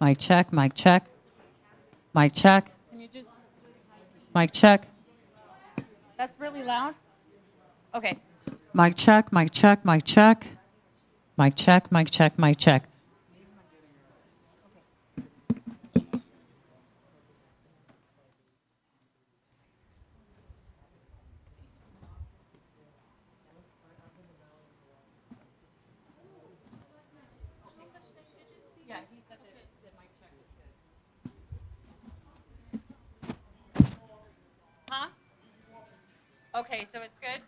Mic check, mic check, mic check. Can you just mic check? That's really loud. Okay. Mic check, mic check, mic check. Mic check, mic check, mic check. Yeah, he said that the mic check is good. Huh? Okay, so it's good?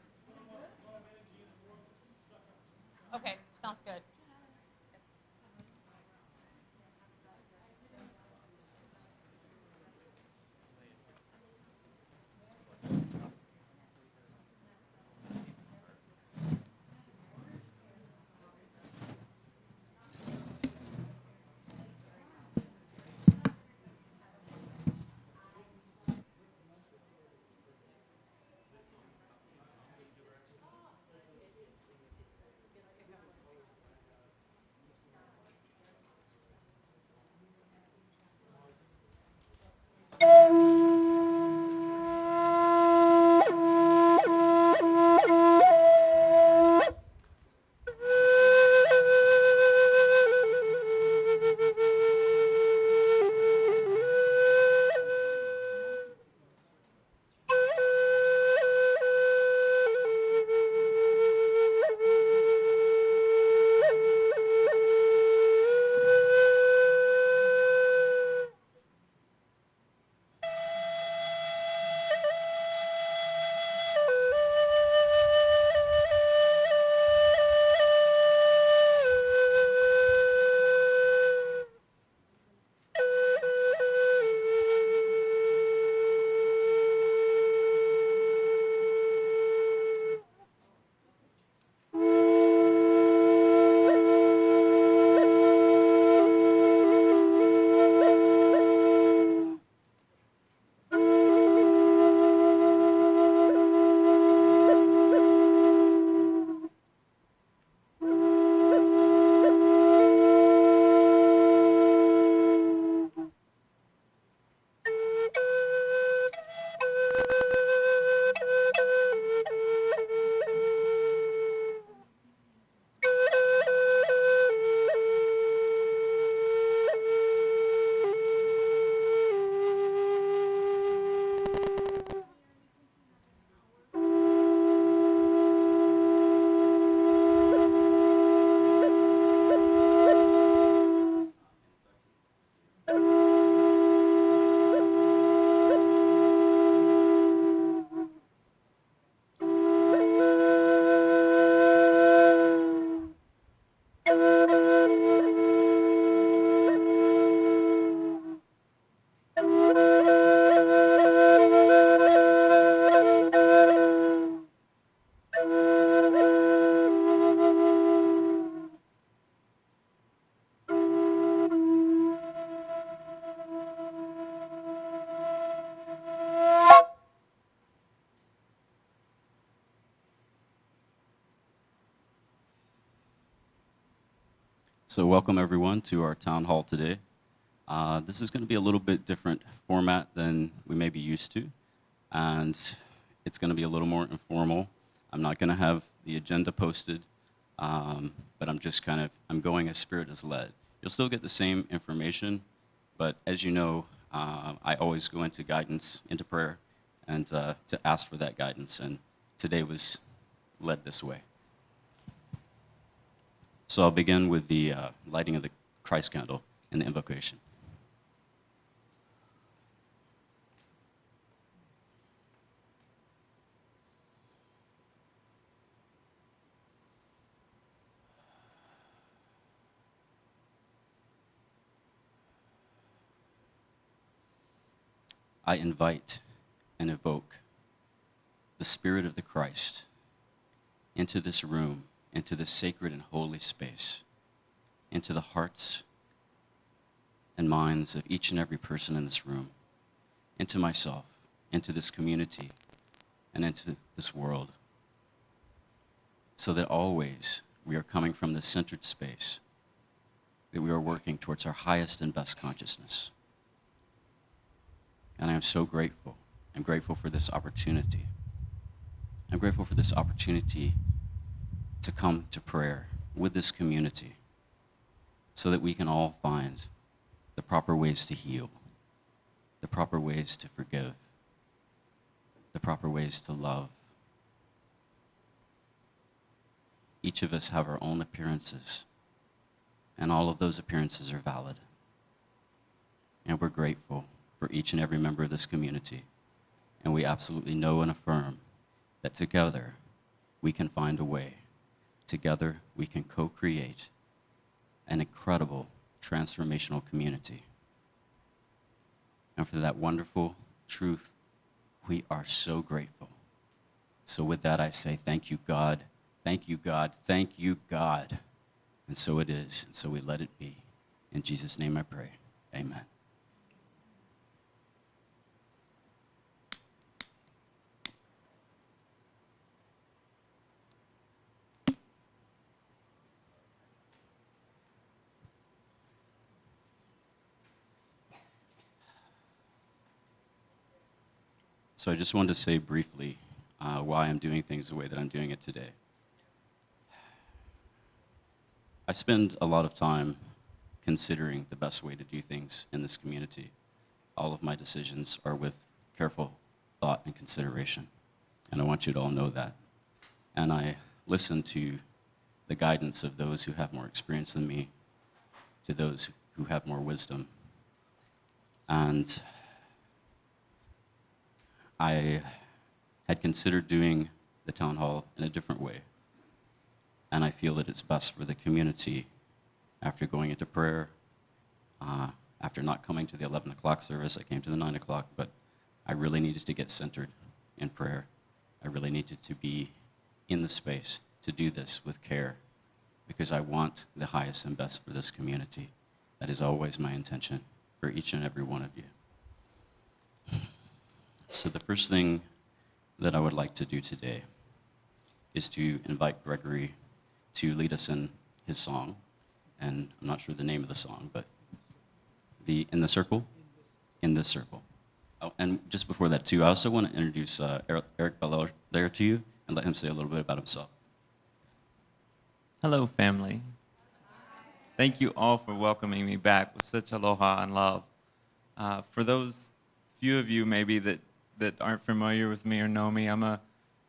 Okay, sounds good. So welcome everyone to our town hall today. This is going to be a little bit different format than we may be used to, and it's going to be a little more informal. I'm not going to have the agenda posted, but I'm going as Spirit is led. You'll still get the same information, but as you know, I always go into guidance, into prayer, and to ask for that guidance, and today was led this way. So I'll begin with the lighting of the Christ candle and the invocation. I invite and evoke the Spirit of the Christ into this room, into this sacred and holy space, into the hearts and minds of each and every person in this room, into myself, into this community, and into this world, so that always we are coming from this centered space that we are working towards our highest and best consciousness. And I am so grateful. I'm grateful for this opportunity. I'm grateful for this opportunity to come to prayer with this community so that we can all find the proper ways to heal, the proper ways to forgive, the proper ways to love. Each of us have our own appearances, and all of those appearances are valid. And we're grateful for each and every member of this community. And we absolutely know and affirm that together we can find a way. Together we can co-create an incredible transformational community. And for that wonderful truth, we are so grateful. So with that, I say thank you, God. Thank you, God. Thank you, God. And so it is, and so we let it be. In Jesus' name I pray. Amen. So I just wanted to say briefly why I'm doing things the way that I'm doing it today. I spend a lot of time considering the best way to do things in this community. All of my decisions are with careful thought and consideration, and I want you to all know that. And I listen to the guidance of those who have more experience than me, to those who have more wisdom. And I had considered doing the town hall in a different way. And I feel that it's best for the community after going into prayer, after not coming to the 11 o'clock service. I came to the 9 o'clock, but I really needed to get centered in prayer. I really needed to be in the space to do this with care because I want the highest and best for this community. That is always my intention for each and every one of you. So the first thing that I would like to do today is to invite Gregory to lead us in his song. And I'm not sure the name of the song, but In the Circle? In this Circle. Oh, and just before that, too, I also want to introduce Eric Belair there to you and let him say a little bit about himself. Hello, family. Thank you all for welcoming me back with such aloha and love. For those few of you maybe that aren't familiar with me or know me, I'm a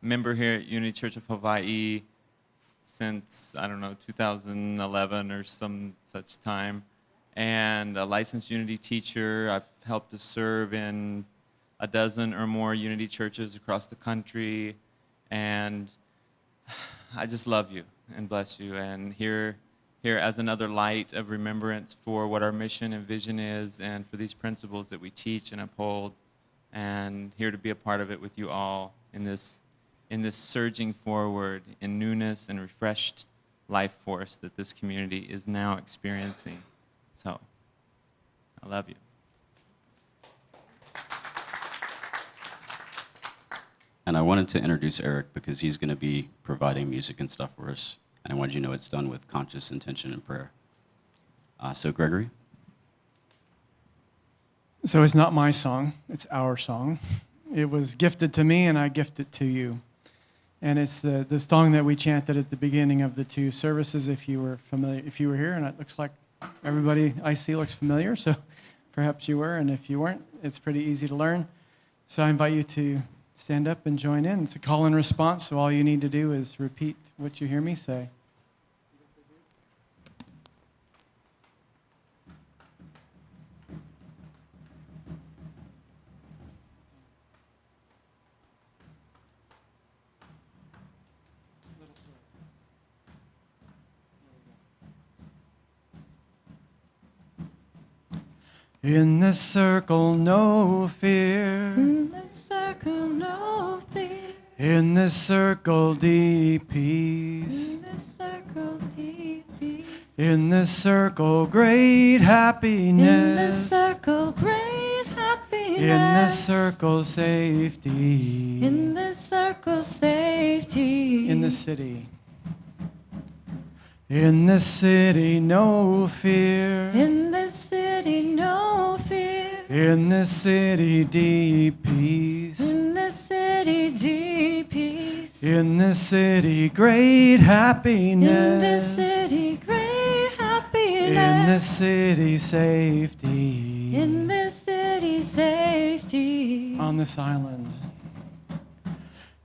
member here at Unity Church of Hawaii since, 2011 or some such time, and a licensed Unity teacher. I've helped to serve in a dozen or more Unity churches across the country, and I just love you and bless you, and here as another light of remembrance for what our mission and vision is and for these principles that we teach and uphold, and here to be a part of it with you all in this surging forward in newness and refreshed life force that this community is now experiencing. So, I love you. And I wanted to introduce Eric because he's going to be providing music and stuff for us. And I wanted you to know it's done with conscious intention and prayer. So, Gregory? So it's not my song, it's our song. It was gifted to me and I gift it to you. And it's the song that we chanted at the beginning of the two services, if you were familiar, if you were here, and it looks like everybody I see looks familiar, so perhaps you were, and if you weren't, it's pretty easy to learn. So I invite you to stand up and join in. It's a call and response, so all you need to do is repeat what you hear me say. In this circle, no fear. In this circle, no fear. In this circle, deep peace. In this circle, deep peace. In this circle, great happiness. In this circle, great happiness. In this circle, safety. In this circle, safety. In the city. In this city, no fear. In this city, no fear. In this city, deep peace. In this city, deep peace. In this city, great happiness. In this city, great happiness. In this city, safety. In this city, safety. On this island.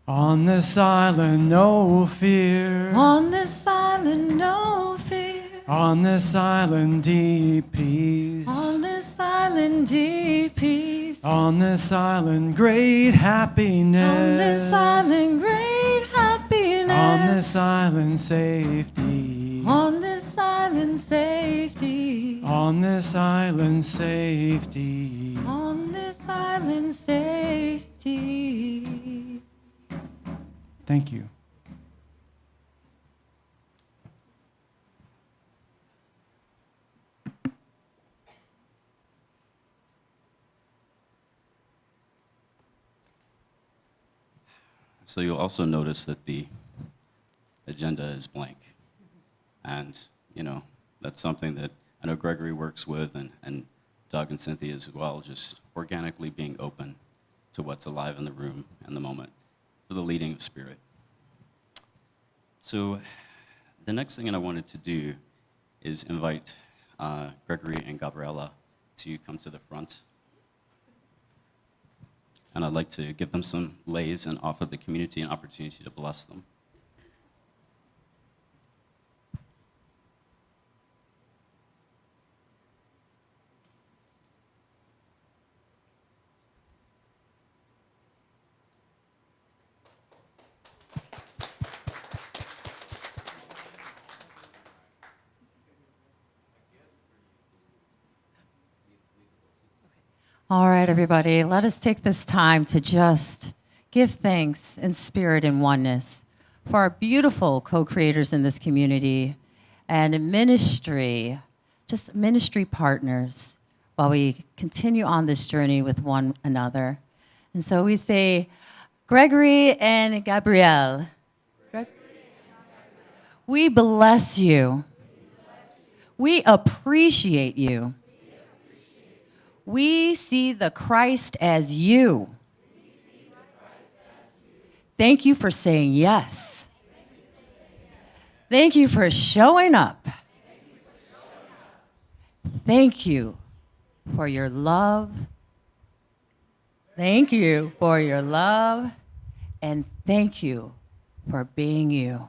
On this island, no fear. On this island, no fear. On this island, deep peace. On this island, deep peace. On this island, great happiness. On this island, great happiness. On this island, safety. On this island, safety. On this island, safety. On this island, safety. Thank you. So you'll also notice that the agenda is blank. And, that's something that I know Gregory works with and Doug and Cynthia as well, just organically being open to what's alive in the room and the moment for the leading of Spirit. So the next thing that I wanted to do is invite Gregory and Gabriella to come to the front. And I'd like to give them some lays and offer the community an opportunity to bless them. All right, everybody, let us take this time to just give thanks in spirit and oneness for our beautiful co-creators in this community and ministry, just ministry partners, while we continue on this journey with one another. And so we say, Gregory and Gabrielle, we bless you. We appreciate you. We see the Christ as you. Thank you for saying yes. Thank you for showing up. Thank you for your love. Thank you for your love. And thank you for being you.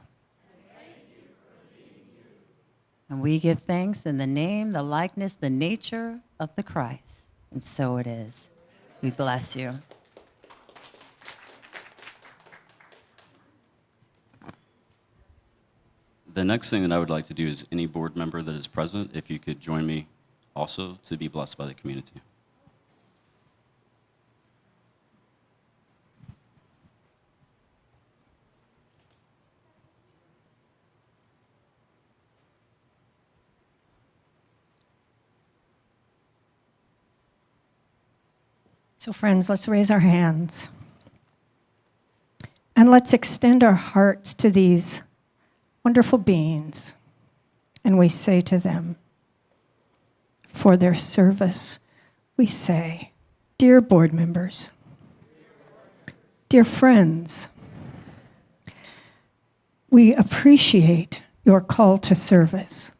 And we give thanks in the name, the likeness, the nature of the Christ. And so it is. We bless you. The next thing that I would like to do is any board member that is present, if you could join me also to be blessed by the community. So, friends, let's raise our hands. And let's extend our hearts to these wonderful beings. And we say to them, for their service, we say, dear board members, dear friends, we appreciate your call to service.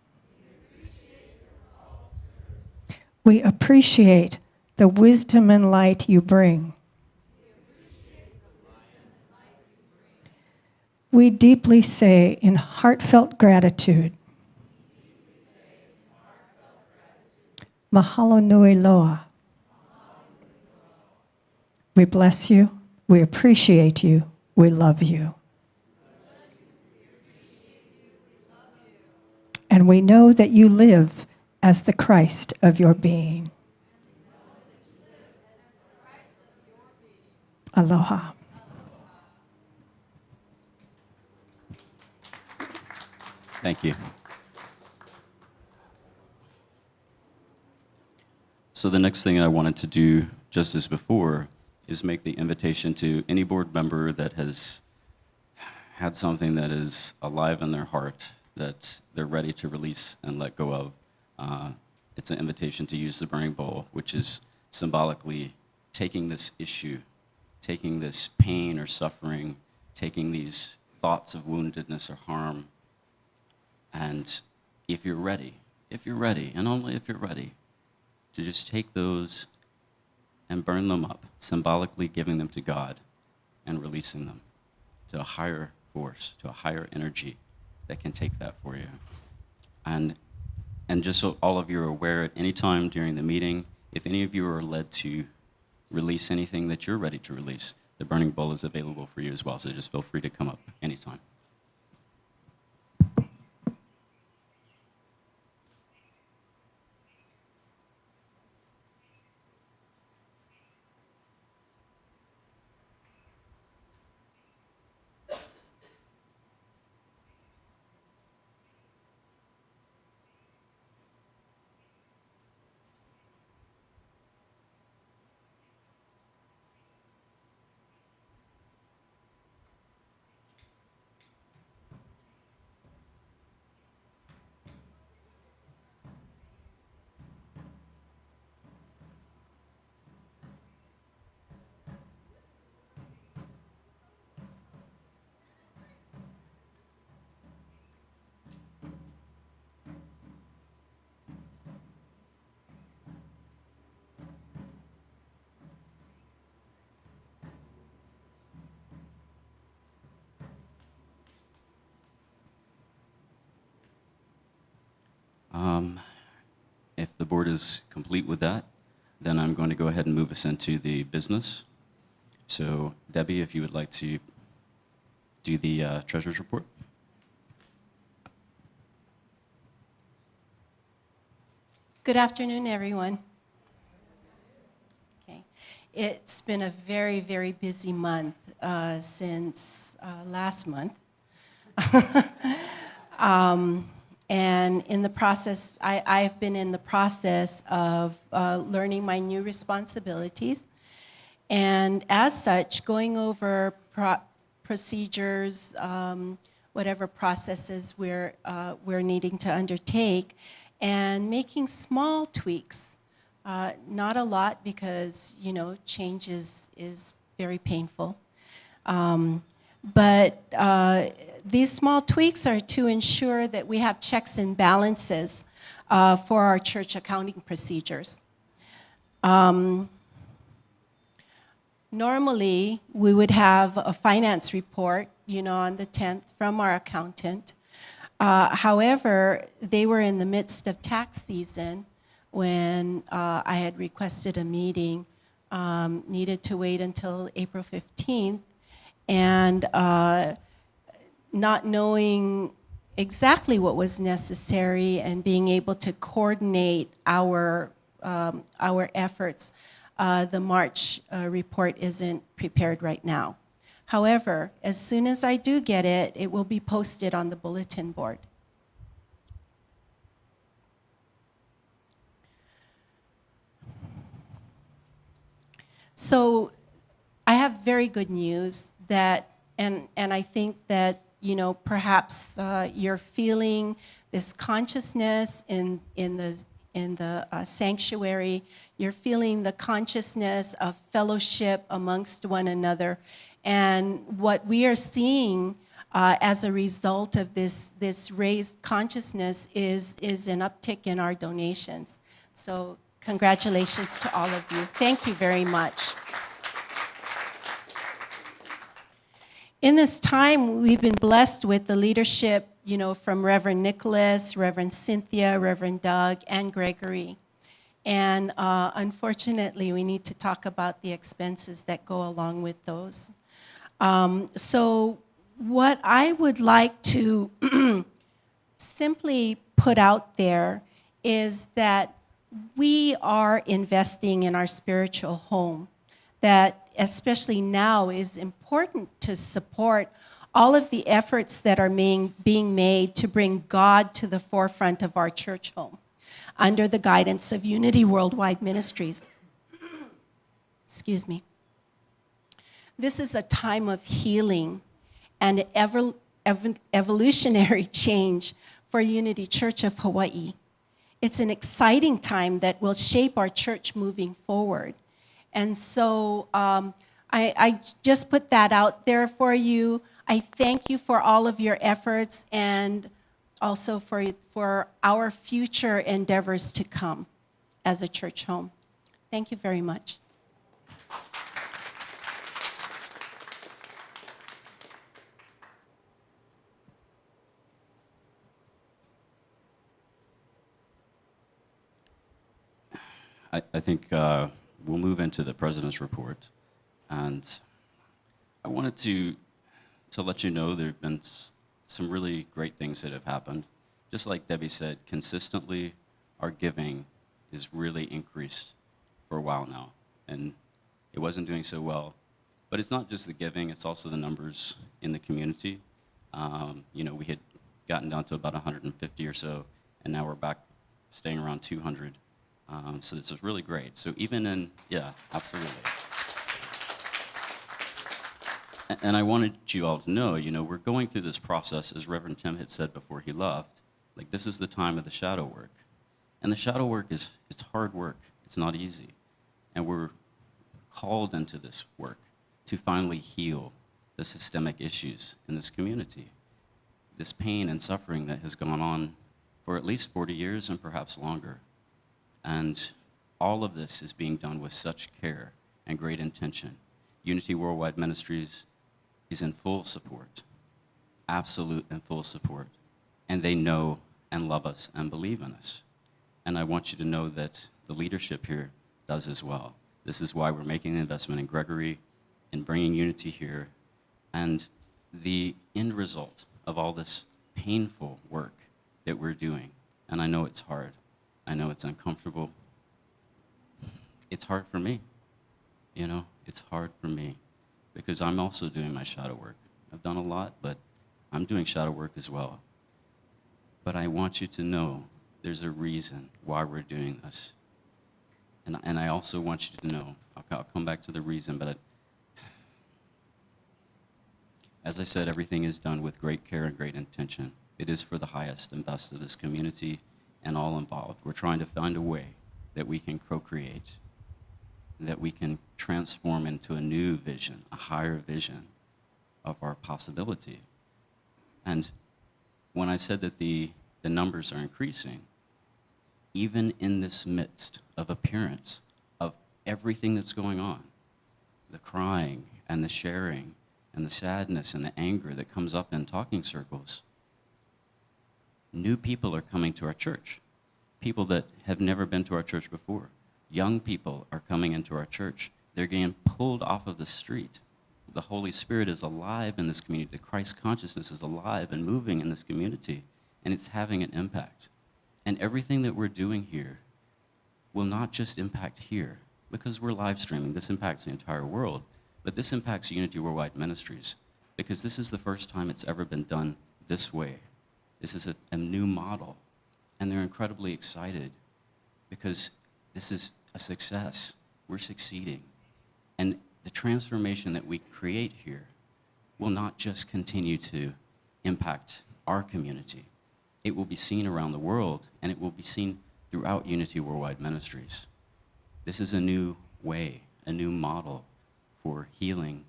We appreciate the wisdom and light you bring. We deeply say in heartfelt gratitude, Mahalo nui loa. We bless you, we appreciate you, we love you. And we know that you live as the Christ of your being. Aloha. Thank you. So the next thing I wanted to do, just as before, is make the invitation to any board member that has had something that is alive in their heart that they're ready to release and let go of. It's an invitation to use the burning bowl, which is symbolically taking this issue, taking this pain or suffering, taking these thoughts of woundedness or harm, and if you're ready, and only if you're ready, to just take those and burn them up, symbolically giving them to God and releasing them to a higher force, to a higher energy that can take that for you. And just so all of you are aware, at any time during the meeting, if any of you are led to release anything that you're ready to release, the burning bowl is available for you as well, so just feel free to come up anytime. If the board is complete with that, then I'm going to go ahead and move us into the business. So, Debbie, if you would like to do the treasurer's report. Good afternoon, everyone. Okay. It's been a very, very busy month since last month. And in the process, I've been in the process of learning my new responsibilities. And as such, going over procedures, whatever processes we're needing to undertake, and making small tweaks. Not a lot because, change is very painful. But these small tweaks are to ensure that we have checks and balances for our church accounting procedures. Normally, we would have a finance report, on the 10th from our accountant. However, they were in the midst of tax season when I had requested a meeting, needed to wait until April 15th, and not knowing exactly what was necessary and being able to coordinate our efforts, the March report isn't prepared right now. However, as soon as I do get it, it will be posted on the bulletin board. So I have very good news that, and I think that, perhaps you're feeling this consciousness in the sanctuary. You're feeling the consciousness of fellowship amongst one another. And what we are seeing as a result of this raised consciousness is an uptick in our donations. So congratulations to all of you. Thank you very much. In this time, we've been blessed with the leadership, from Reverend Nicholas, Reverend Cynthia, Reverend Doug, and Gregory. And unfortunately, we need to talk about the expenses that go along with those. So what I would like to simply put out there is that we are investing in our spiritual home, that especially now is important to support all of the efforts that are being made to bring God to the forefront of our church home under the guidance of Unity Worldwide Ministries. Excuse me. This is a time of healing and evolutionary change for Unity Church of Hawaii. It's an exciting time that will shape our church moving forward. And so I just put that out there for you. I thank you for all of your efforts and also for our future endeavors to come as a church home. Thank you very much. I think we'll move into the president's report. And I wanted to let you know there have been some really great things that have happened. Just like Debbie said, consistently our giving is really increased for a while now. And it wasn't doing so well. But it's not just the giving, it's also the numbers in the community. We had gotten down to about 150 or so, and now we're back staying around 200. So this is really great. So yeah, absolutely. And I wanted you all to know, we're going through this process, as Reverend Tim had said before he left, like this is the time of the shadow work. And the shadow work it's hard work. It's not easy. And we're called into this work to finally heal the systemic issues in this community. This pain and suffering that has gone on for at least 40 years and perhaps longer. And all of this is being done with such care and great intention. Unity Worldwide Ministries is in full support, absolute and full support. And they know and love us and believe in us. And I want you to know that the leadership here does as well. This is why we're making the investment in Gregory and bringing Unity here. And the end result of all this painful work that we're doing, and I know it's hard, I know it's uncomfortable. It's hard for me, it's hard for me because I'm also doing my shadow work. I've done a lot, but I'm doing shadow work as well. But I want you to know there's a reason why we're doing this. And I also want you to know, I'll come back to the reason, but as I said, everything is done with great care and great intention. It is for the highest and best of this community and all involved. We're trying to find a way that we can co-create, that we can transform into a new vision, a higher vision of our possibility. And when I said that the numbers are increasing, even in this midst of appearance of everything that's going on, the crying and the sharing and the sadness and the anger that comes up in talking circles, new people are coming to our church, people that have never been to our church before. Young people are coming into our church. They're getting pulled off of the street. The Holy Spirit is alive in this community. The Christ consciousness is alive and moving in this community, and it's having an impact. And everything that we're doing here will not just impact here, because we're live streaming. This impacts the entire world, but this impacts Unity Worldwide Ministries, because this is the first time it's ever been done this way. This is a new model, and they're incredibly excited because this is a success. We're succeeding. And the transformation that we create here will not just continue to impact our community. It will be seen around the world, and it will be seen throughout Unity Worldwide Ministries. This is a new way, a new model for healing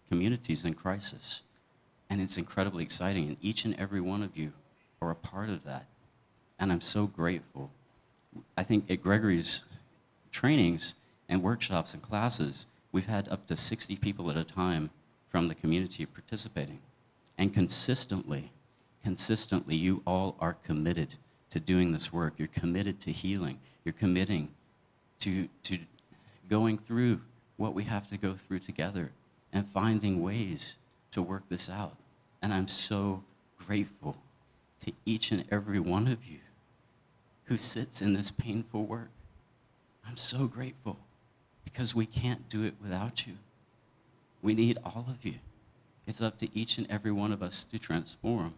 communities in crisis. And it's incredibly exciting, and each and every one of you are a part of that. And I'm so grateful. I think at Gregory's trainings and workshops and classes, we've had up to 60 people at a time from the community participating. And consistently, you all are committed to doing this work. You're committed to healing. You're committing to going through what we have to go through together and finding ways to work this out. And I'm so grateful to each and every one of you who sits in this painful work. I'm so grateful because we can't do it without you. We need all of you. It's up to each and every one of us to transform.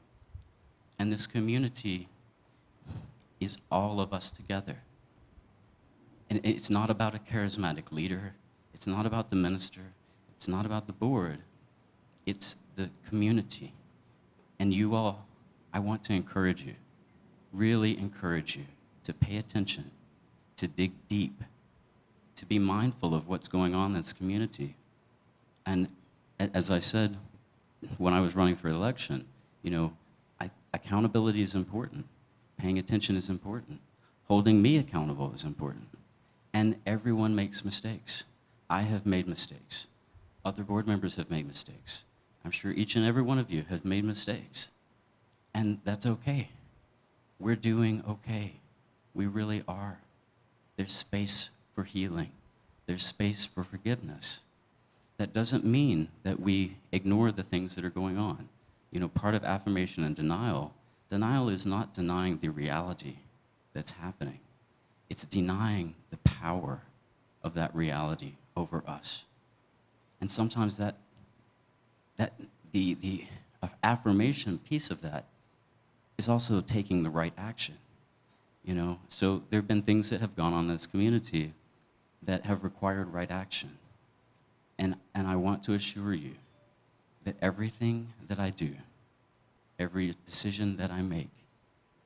And this community is all of us together. And it's not about a charismatic leader. It's not about the minister. It's not about the board. It's the community. And you all, I want to encourage you, really encourage you to pay attention, to dig deep, to be mindful of what's going on in this community. And as I said when I was running for election, accountability is important. Paying attention is important. Holding me accountable is important. And everyone makes mistakes. I have made mistakes. Other board members have made mistakes. I'm sure each and every one of you have made mistakes. And that's okay. We're doing okay. We really are. There's space for healing. There's space for forgiveness. That doesn't mean that we ignore the things that are going on. Part of affirmation and denial is not denying the reality that's happening. It's denying the power of that reality over us. And sometimes the affirmation piece of that is also taking the right action. So there have been things that have gone on in this community that have required right action. And I want to assure you that everything that I do, every decision that I make,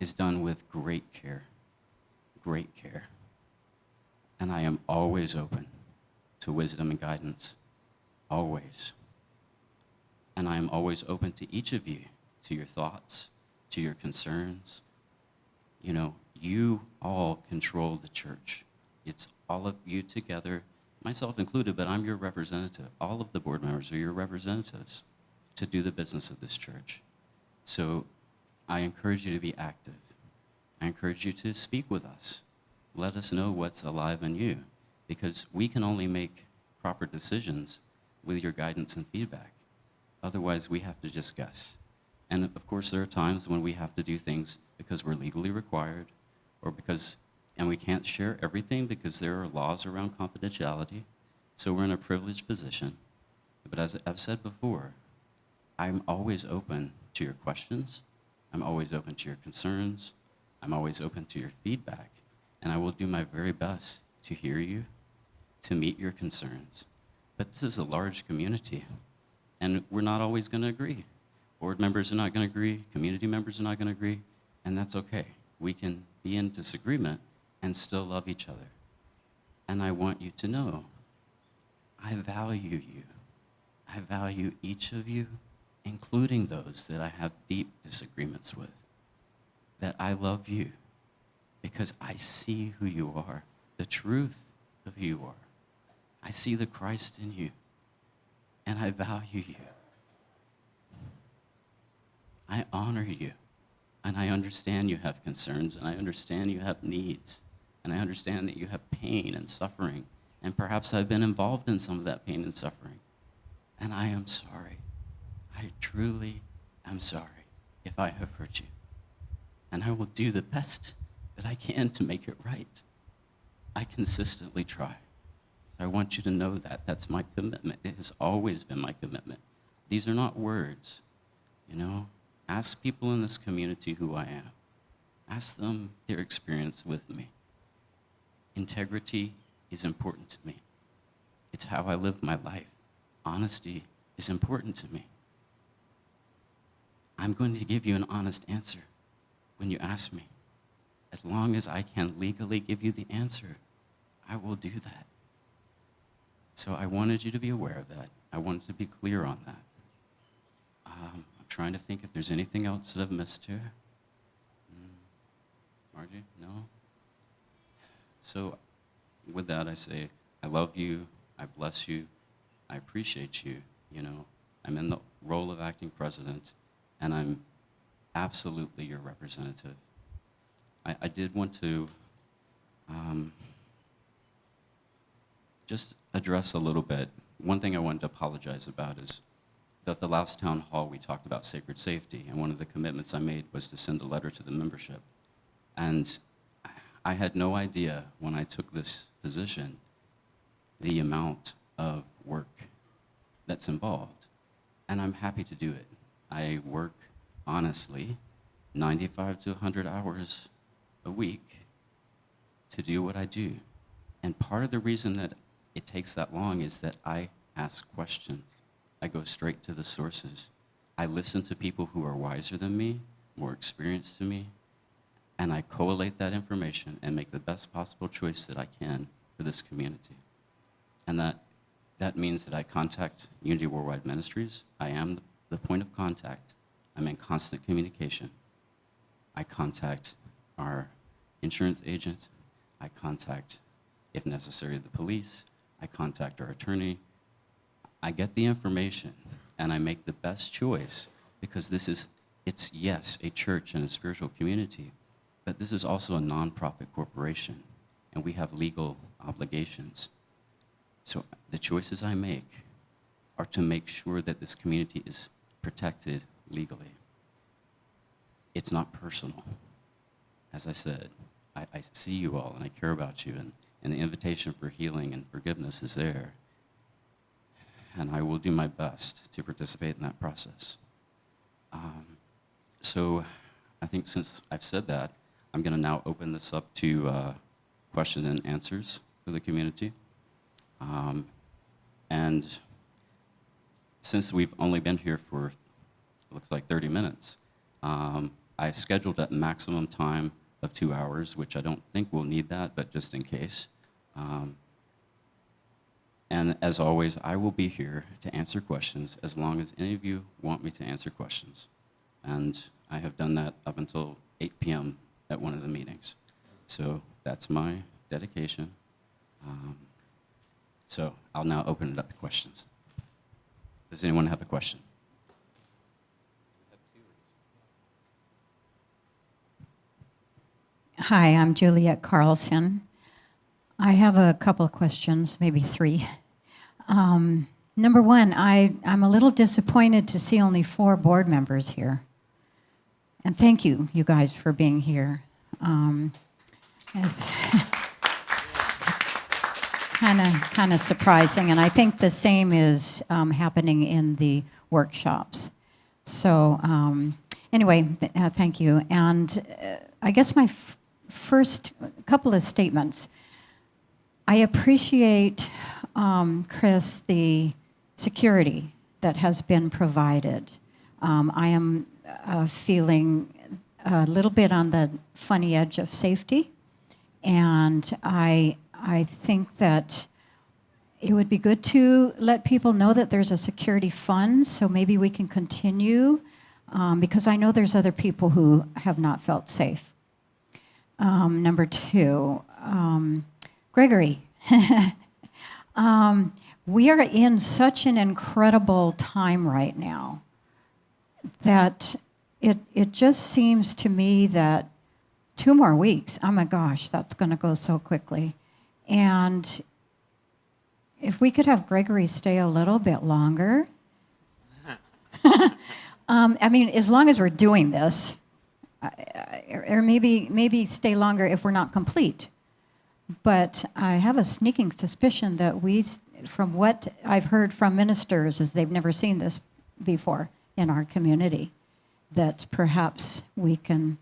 is done with great care. Great care. And I am always open to wisdom and guidance. Always. And I am always open to each of you, to your thoughts, to your concerns. You all control the church. It's all of you together, myself included, but I'm your representative. All of the board members are your representatives to do the business of this church. So I encourage you to be active. I encourage you to speak with us. Let us know what's alive in you, because we can only make proper decisions with your guidance and feedback. Otherwise, we have to just guess. And of course, there are times when we have to do things because we're legally required, and we can't share everything because there are laws around confidentiality. So we're in a privileged position. But as I've said before, I'm always open to your questions. I'm always open to your concerns. I'm always open to your feedback. And I will do my very best to hear you, to meet your concerns. But this is a large community, and we're not always going to agree. Board members are not going to agree. Community members are not going to agree. And that's okay. We can be in disagreement and still love each other. And I want you to know, I value you. I value each of you, including those that I have deep disagreements with. That I love you because I see who you are, the truth of who you are. I see the Christ in you, and I value you. I honor you, and I understand you have concerns, and I understand you have needs, and I understand that you have pain and suffering, and perhaps I've been involved in some of that pain and suffering. And I am sorry. I truly am sorry if I have hurt you. And I will do the best that I can to make it right. I consistently try. So I want you to know that. That's my commitment. It has always been my commitment. These are not words. Ask people in this community who I am. Ask them their experience with me. Integrity is important to me. It's how I live my life. Honesty is important to me. I'm going to give you an honest answer when you ask me. As long as I can legally give you the answer, I will do that. So I wanted you to be aware of that. I wanted to be clear on that. I'm trying to think if there's anything else that I've missed here. Margie? No? So with that, I say, I love you. I bless you. I appreciate you. I'm in the role of acting president, and I'm absolutely your representative. I did want to just address a little bit. One thing I wanted to apologize about is that the last town hall we talked about sacred safety, and one of the commitments I made was to send a letter to the membership. And I had no idea when I took this position the amount of work that's involved. And I'm happy to do it. I work, honestly, 95 to 100 hours a week to do what I do. And part of the reason that it takes that long is that I ask questions. I go straight to the sources. I listen to people who are wiser than me, more experienced than me, and I collate that information and make the best possible choice that I can for this community. And that means that I contact Unity Worldwide Ministries. I am the point of contact. I'm in constant communication. I contact our insurance agent. I contact, if necessary, the police. I contact our attorney. I get the information, and I make the best choice, because it's yes, a church and a spiritual community, but this is also a nonprofit corporation, and we have legal obligations. So the choices I make are to make sure that this community is protected legally. It's not personal. As I said, I see you all, and I care about you, and the invitation for healing and forgiveness is there. And I will do my best to participate in that process. So I think since I've said that, I'm going to now open this up to question and answers for the community. And since we've only been here for, it looks like 30 minutes, I scheduled a maximum time of 2 hours, which I don't think we'll need that, but just in case. And as always, I will be here to answer questions as long as any of you want me to answer questions. And I have done that up until 8 p.m. at one of the meetings. So that's my dedication. So I'll now open it up to questions. Does anyone have a question? Hi, I'm Juliet Carlson. I have a couple of questions, maybe three. Number one, I'm a little disappointed to see only 4 board members here. And thank you, you guys, for being here. It's kind of surprising, and I think the same is happening in the workshops. So anyway, thank you. And I guess my first couple of statements. I appreciate, Chris, the security that has been provided. I am feeling a little bit on the funny edge of safety, and I think that it would be good to let people know that there's a security fund, so maybe we can continue, because I know there's other people who have not felt safe. Number 2, Gregory, we are in such an incredible time right now that it just seems to me that 2 more weeks, oh my gosh, that's going to go so quickly. And if we could have Gregory stay a little bit longer, I mean, as long as we're doing this, or maybe stay longer if we're not complete. But I have a sneaking suspicion that from what I've heard from ministers, is they've never seen this before in our community, that perhaps we can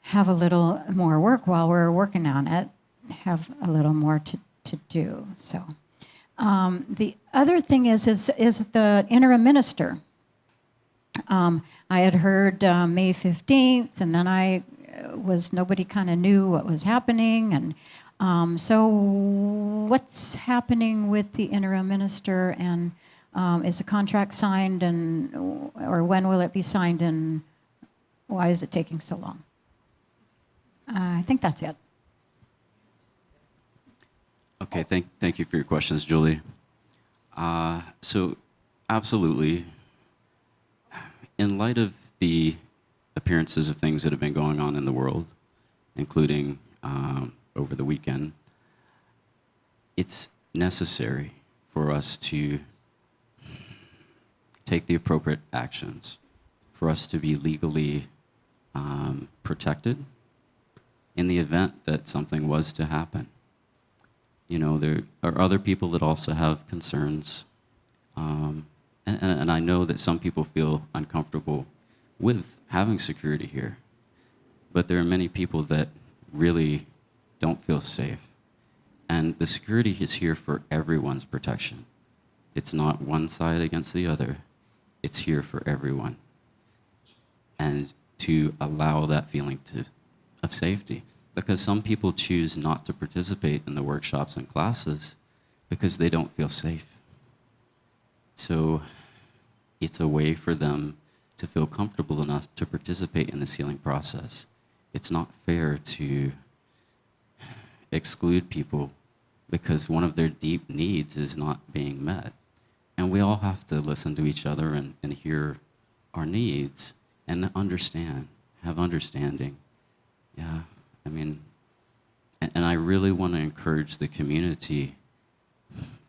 have a little more work while we're working on it, have a little more to do. So the other thing is the interim minister. I had heard May 15th, and then nobody kind of knew what was happening. And so what's happening with the interim minister, and is the contract signed, or when will it be signed, and why is it taking so long? I think that's it. Okay, thank you for your questions, Julie. So absolutely, in light of the appearances of things that have been going on in the world, including over the weekend, it's necessary for us to take the appropriate actions, for us to be legally protected in the event that something was to happen. You know, there are other people that also have concerns, and I know that some people feel uncomfortable with having security here, but there are many people that really don't feel safe. And the security is here for everyone's protection. It's not one side against the other. it's here for everyone. And to allow that feeling of safety. Because some people choose not to participate in the workshops and classes because they don't feel safe. So it's a way for them to feel comfortable enough to participate in this healing process. It's not fair to exclude people because one of their deep needs is not being met. And we all have to listen to each other and hear our needs and understand, have understanding. Yeah, I mean, and I really want to encourage the community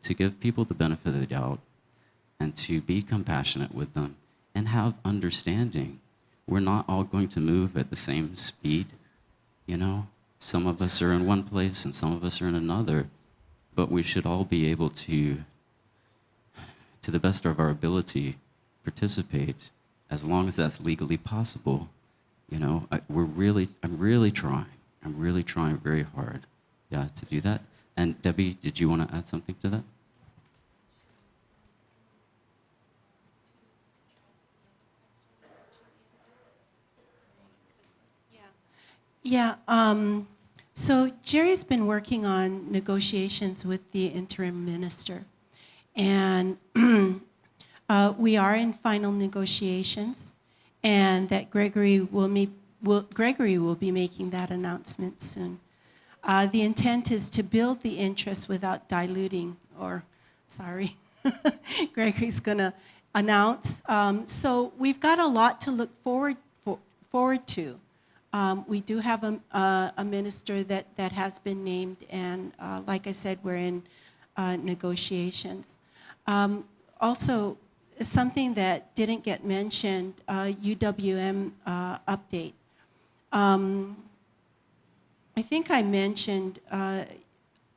to give people the benefit of the doubt and to be compassionate with them and have understanding. We're not all going to move at the same speed, you know? Some of us are in one place and some of us are in another, but we should all be able to the best of our ability, participate as long as that's legally possible. You know, I'm really trying very hard, yeah, to do that. And Debbie, did you want to add something to that? Yeah, so Jerry's been working on negotiations with the interim minister. And we are in final negotiations, and that Gregory will be making that announcement soon. The intent is to build the interest without diluting, Gregory's going to announce. So we've got a lot to look forward to. We do have a minister that has been named, and like I said, we're in negotiations. Also, something that didn't get mentioned, UWM update. I think I mentioned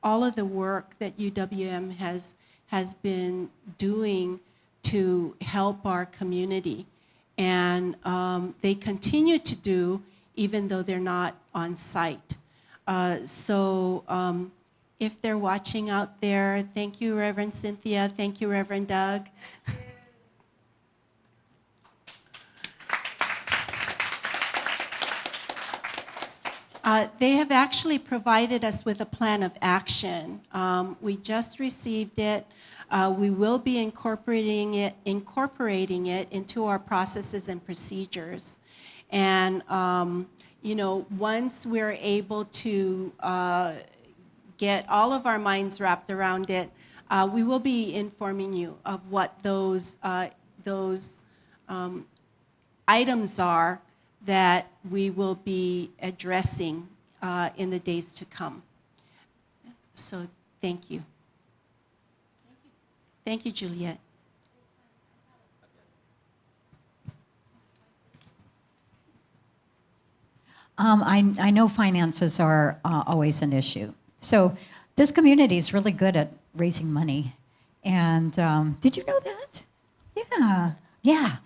all of the work that UWM has been doing to help our community. And they continue to do, even though they're not on site. So if they're watching out there, thank you, Reverend Cynthia. Thank you, Reverend Doug. They have actually provided us with a plan of action. We just received it. We will be incorporating it into our processes and procedures. And once we're able to get all of our minds wrapped around it, we will be informing you of what those items are that we will be addressing in the days to come. So thank you. Thank you, Juliet. I know finances are always an issue. So this community is really good at raising money. And did you know that? Yeah.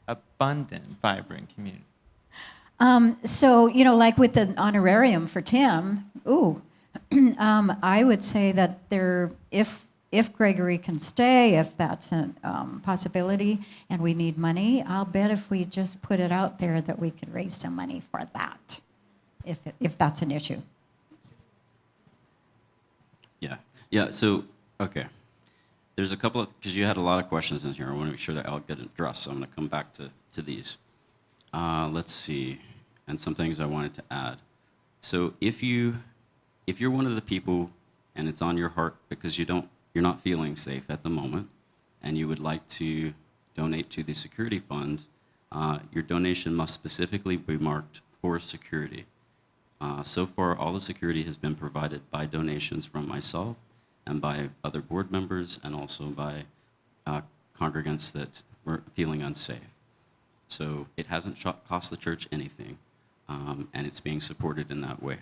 Abundant, vibrant community. So, like with the honorarium for Tim, I would say that if Gregory can stay, if that's a possibility, and we need money, I'll bet if we just put it out there that we could raise some money for that, if that's an issue. Yeah. So, okay. There's a couple of, because you had a lot of questions in here. I want to make sure that I'll get addressed. So I'm going to come back to these. Let's see, and some things I wanted to add. So if you're one of the people, and it's on your heart because you're not feeling safe at the moment, and you would like to donate to the security fund, your donation must specifically be marked for security. So far, all the security has been provided by donations from myself and by other board members, and also by congregants that were feeling unsafe. So it hasn't cost the church anything, and it's being supported in that way.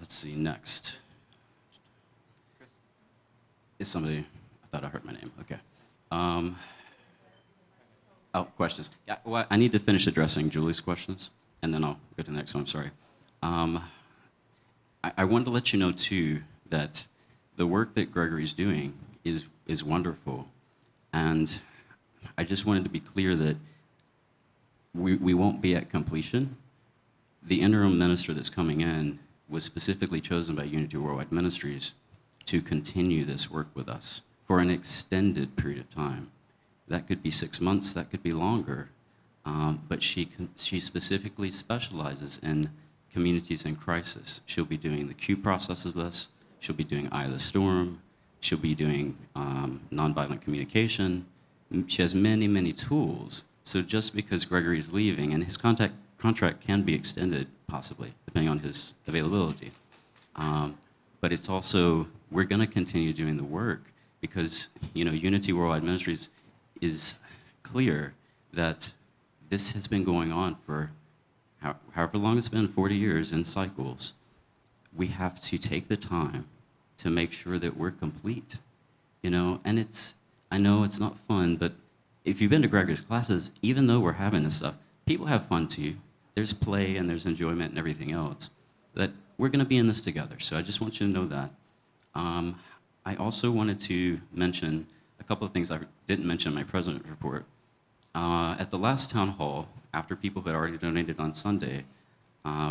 Let's see, next. Is somebody, I thought I heard my name, okay. Questions. Yeah, well, I need to finish addressing Julie's questions, and then I'll go to the next one, I'm sorry. I wanted to let you know, too, that the work that Gregory's doing is is wonderful. And I just wanted to be clear that we won't be at completion. The interim minister that's coming in was specifically chosen by Unity Worldwide Ministries to continue this work with us for an extended period of time. That could be 6 months, that could be longer, but she specifically specializes in communities in crisis. She'll be doing the Q process with us, she'll be doing Eye of the Storm, she'll be doing nonviolent communication. She has many, many tools. So just because Gregory's leaving, and his contract can be extended, possibly, depending on his availability. But it's also, we're going to continue doing the work because, Unity Worldwide Ministries is clear that this has been going on for however long it's been, 40 years in cycles. We have to take the time to make sure that we're complete, and I know it's not fun, but if you've been to Gregory's classes, even though we're having this stuff, people have fun too. There's play and there's enjoyment and everything else. That we're going to be in this together. So I just want you to know that. I also wanted to mention a couple of things I didn't mention in my president's report. At the last town hall, after people had already donated on Sunday,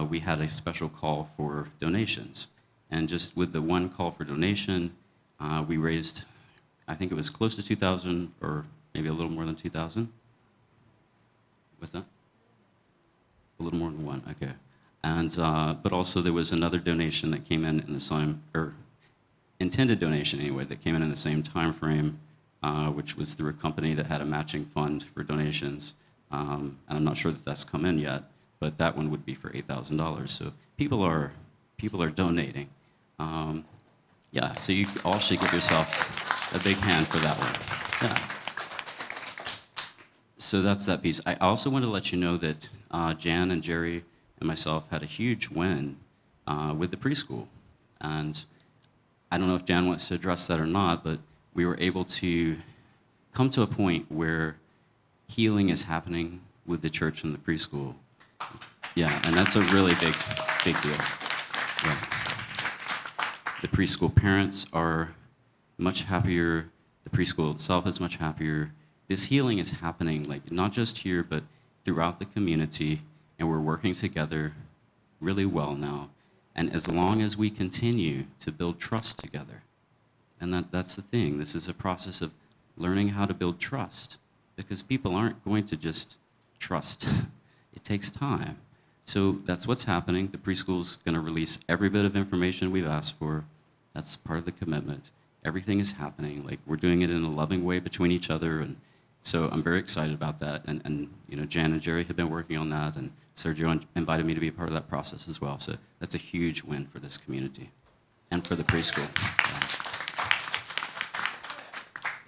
we had a special call for donations. And just with the one call for donation, we raised, I think it was close to 2,000 or maybe a little more than 2,000. What's that? A little more than one, okay. And, but also there was another donation that came in the same, or intended donation anyway, that came in the same time frame, which was through a company that had a matching fund for donations. And I'm not sure that that's come in yet, but that one would be for $8,000. So people are donating. Yeah, so you all should give yourself a big hand for that one. Yeah. So that's that piece. I also want to let you know that Jan and Jerry and myself had a huge win with the preschool. And I don't know if Jan wants to address that or not, but we were able to come to a point where healing is happening with the church and the preschool. Yeah, and that's a really big deal. Yeah. The preschool parents are much happier. The preschool itself is much happier. This healing is happening, like not just here, but throughout the community, and we're working together really well now. And as long as we continue to build trust together, and that's the thing, this is a process of learning how to build trust, because people aren't going to just trust. It takes time. So that's what's happening. The preschool's going to release every bit of information we've asked for. That's part of the commitment. Everything is happening. Like, we're doing it in a loving way between each other, and so I'm very excited about that. And Jan and Jerry have been working on that, and Sergio invited me to be a part of that process as well. So that's a huge win for this community and for the preschool.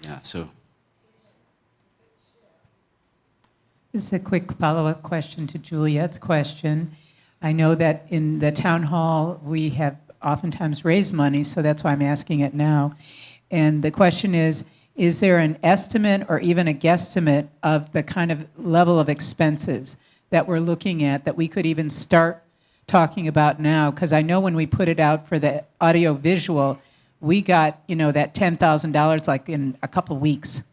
Yeah, so. This is a quick follow-up question to Juliet's question. I know that in the town hall, we have oftentimes raised money, so that's why I'm asking it now. And the question is there an estimate or even a guesstimate of the kind of level of expenses that we're looking at that we could even start talking about now? Because I know when we put it out for the audio-visual, we got, that $10,000 like in a couple weeks.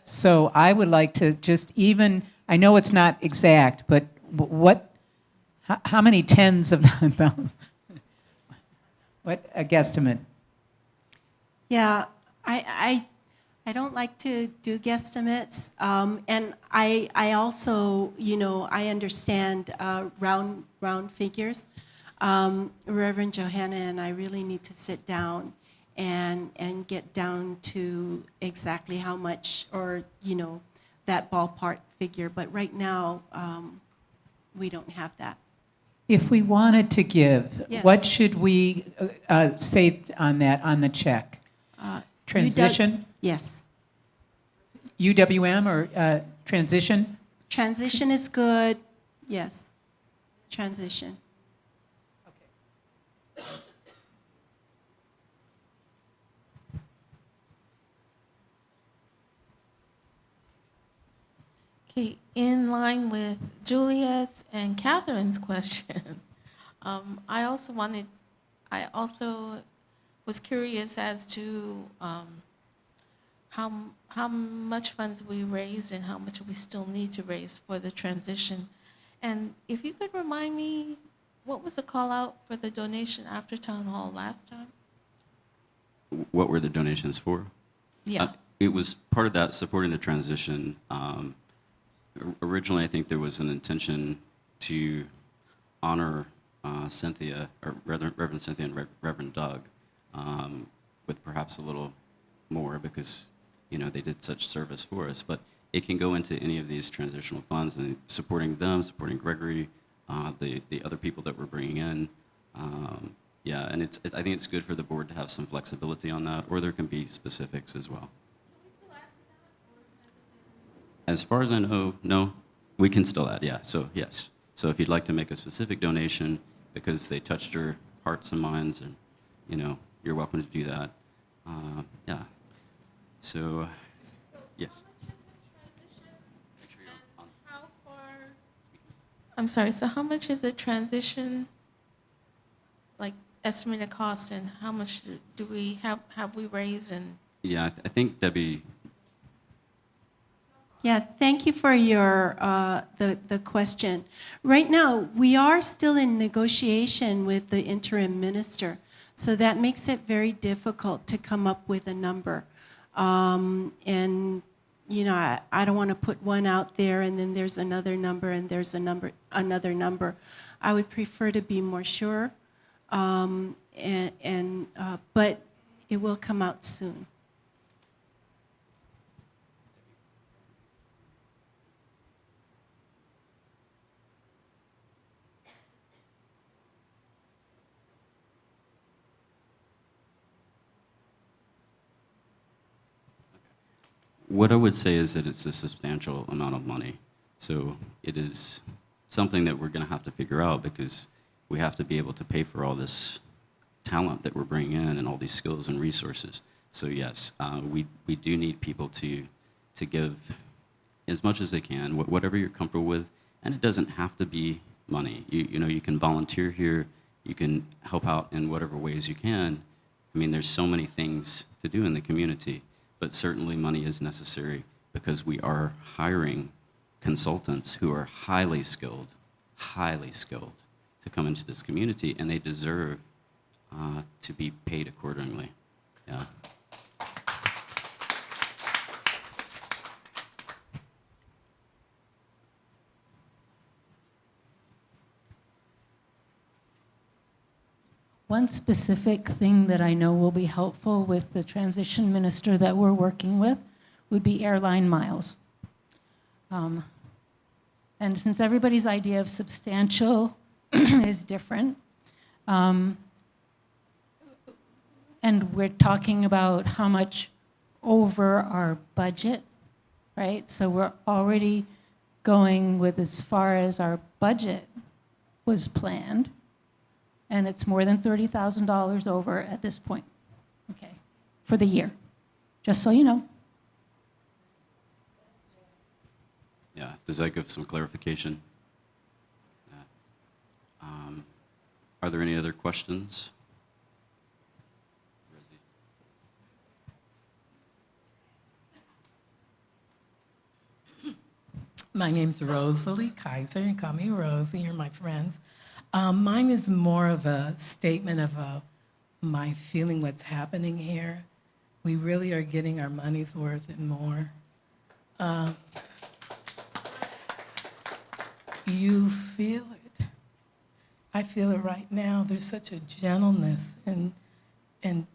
So I would like to just even, I know it's not exact, but how many tens of thousands? What a guesstimate? Yeah, I don't like to do guesstimates, and I also, I understand round figures. Reverend Johanna and I really need to sit down and get down to exactly how much, or that ballpark figure. But right now, we don't have that. If we wanted to give, Yes. what should we say on that, on the check? Transition? Yes. UWM or transition? Transition is good. Yes. Transition. Okay, in line with Juliet's and Catherine's question, I also was curious as to how much funds we raised and how much we still need to raise for the transition. And if you could remind me, what was the call out for the donation after town hall last time? What were the donations for? Yeah. It was part of that supporting the transition. Originally, I think there was an intention to honor Cynthia, or Reverend Cynthia and Reverend Doug, with perhaps a little more because, you know, they did such service for us. But it can go into any of these transitional funds and supporting them, supporting Gregory, the other people that we're bringing in. Yeah, and I think it's good for the board to have some flexibility on that, or there can be specifics as well. As far as I know, no, we can still add, yeah, so yes. So if you'd like to make a specific donation because they touched your hearts and minds, and, you know, you're welcome to do that. Yeah, so, yes. I'm sorry, so how much is the transition, like estimated cost, and how much do we have we raised? And Yeah, I think Debbie. Yeah, thank you for your the question. Right now, we are still in negotiation with the interim minister, so that makes it very difficult to come up with a number. And you know, I don't want to put one out there and then there's another number and there's another number. I would prefer to be more sure, but it will come out soon. What I would say is that it's a substantial amount of money. So it is something that we're going to have to figure out because we have to be able to pay for all this talent that we're bringing in and all these skills and resources. So yes, we do need people to give as much as they can, whatever you're comfortable with, and it doesn't have to be money. You know, you can volunteer here, you can help out in whatever ways you can. I mean, there's so many things to do in the community. But certainly money is necessary because we are hiring consultants who are highly skilled to come into this community, and they deserve to be paid accordingly. Yeah. One specific thing that I know will be helpful with the transition minister that we're working with would be airline miles. And since everybody's idea of substantial is different, and we're talking about how much over our budget, right? So we're already going with as far as our budget was planned. And it's more than $30,000 over at this point, okay, for the year, just so you know. Yeah, does that give some clarification? Are there any other questions? My name's Rosalie Kaiser. You can call me Rosie. You're my friends. Mine is more of a statement of my feeling what's happening here. We really are getting our money's worth and more. You feel it. I feel it right now. There's such a gentleness and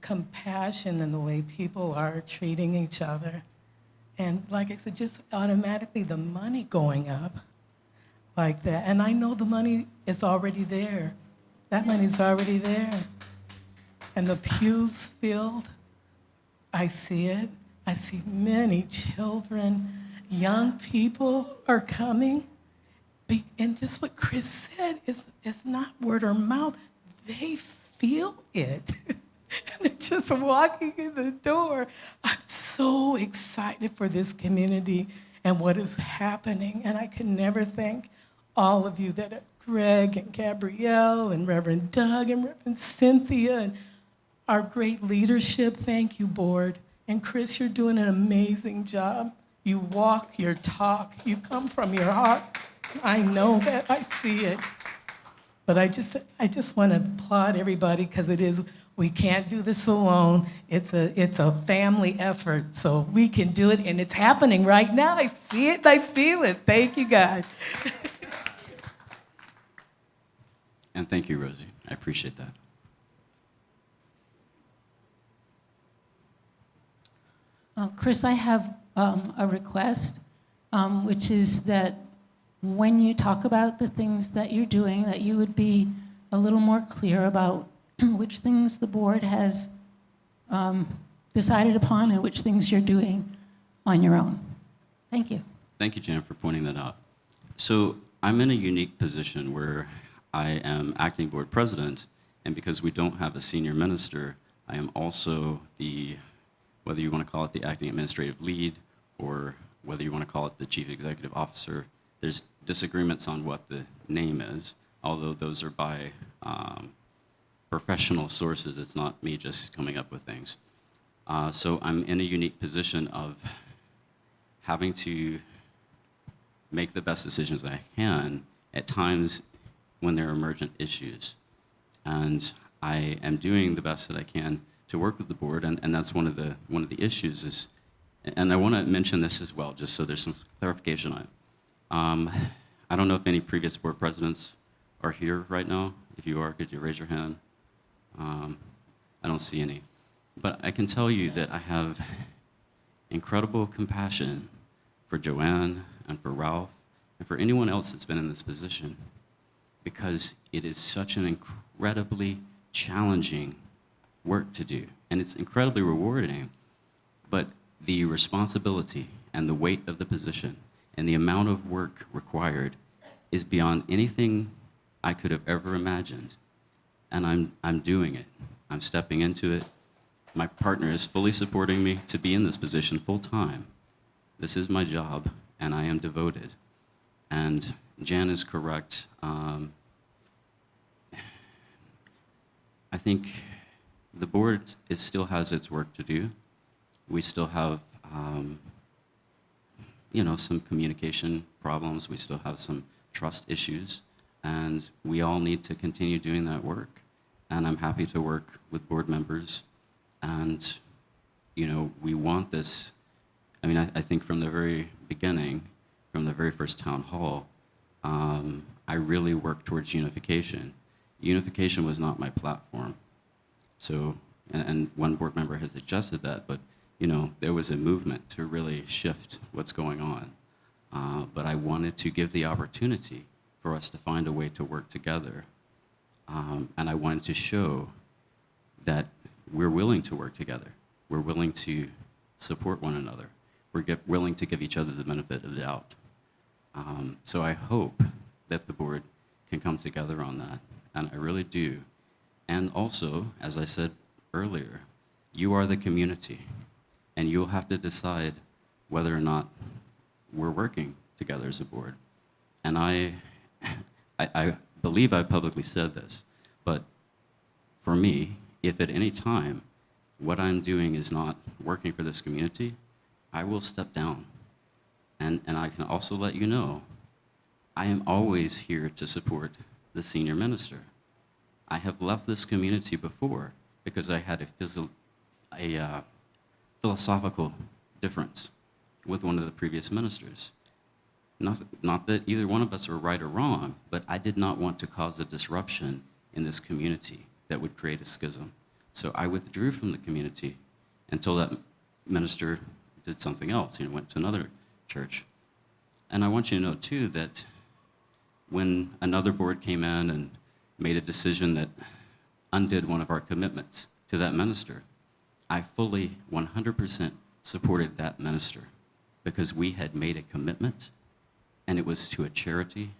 compassion in the way people are treating each other. And like I said, just automatically the money going up like that. And I know the money is already there. That money's already there. And the pews filled. I see it. I see many children, young people are coming. And just what Chris said is not word of mouth. They feel it. And they're just walking in the door. I'm so excited for this community and what is happening. And I can never thank all of you that are Greg and Gabrielle and Reverend Doug and Reverend Cynthia and our great leadership. Thank you, board. And Chris, you're doing an amazing job. You walk your talk. You come from your heart. I know that. I see it. But I just want to applaud everybody because we can't do this alone. It's a family effort, so we can do it, and it's happening right now. I see it, I feel it. Thank you, God. And thank you, Rosie. I appreciate that. Chris, I have a request, which is that when you talk about the things that you're doing, that you would be a little more clear about which things the board has decided upon and which things you're doing on your own. Thank you. Thank you, Jan, for pointing that out. So I'm in a unique position where I am acting board president, and because we don't have a senior minister, I am also whether you want to call it the acting administrative lead or whether you want to call it the chief executive officer, there's disagreements on what the name is, although those are by professional sources. It's not me just coming up with things. So I'm in a unique position of having to make the best decisions I can at times when there are emergent issues. And I am doing the best that I can to work with the board, and that's one of the issues is, and I want to mention this as well, just so there's some clarification on it. I don't know if any previous board presidents are here right now. If you are, could you raise your hand? I don't see any. But I can tell you that I have incredible compassion for Joanne and for Ralph and for anyone else that's been in this position, because it is such an incredibly challenging work to do, and it's incredibly rewarding, but the responsibility and the weight of the position and the amount of work required is beyond anything I could have ever imagined, and I'm doing it. I'm stepping into it. My partner is fully supporting me to be in this position full time. This is my job, and I am devoted. And Jan is correct. I think the board still has its work to do. We still have, some communication problems. We still have some trust issues, and we all need to continue doing that work. And I'm happy to work with board members. And, we want this. I mean, I think from the very beginning, from the very first town hall, I really worked towards unification. Unification was not my platform. So, and one board member has suggested that, but, there was a movement to really shift what's going on. But I wanted to give the opportunity for us to find a way to work together. And I wanted to show that we're willing to work together. We're willing to support one another. We're willing to give each other the benefit of the doubt. So I hope that the board can come together on that, and I really do. And also, as I said earlier, you are the community, and you'll have to decide whether or not we're working together as a board. And I believe I publicly said this, but for me, if at any time what I'm doing is not working for this community, I will step down. And I can also let you know, I am always here to support the senior minister. I have left this community before because I had a philosophical difference with one of the previous ministers. Not that either one of us are right or wrong, but I did not want to cause a disruption in this community that would create a schism. So I withdrew from the community until that minister did something else. He went to another church. And I want you to know, too, that when another board came in and made a decision that undid one of our commitments to that minister, I fully 100% supported that minister because we had made a commitment, and it was to a charity,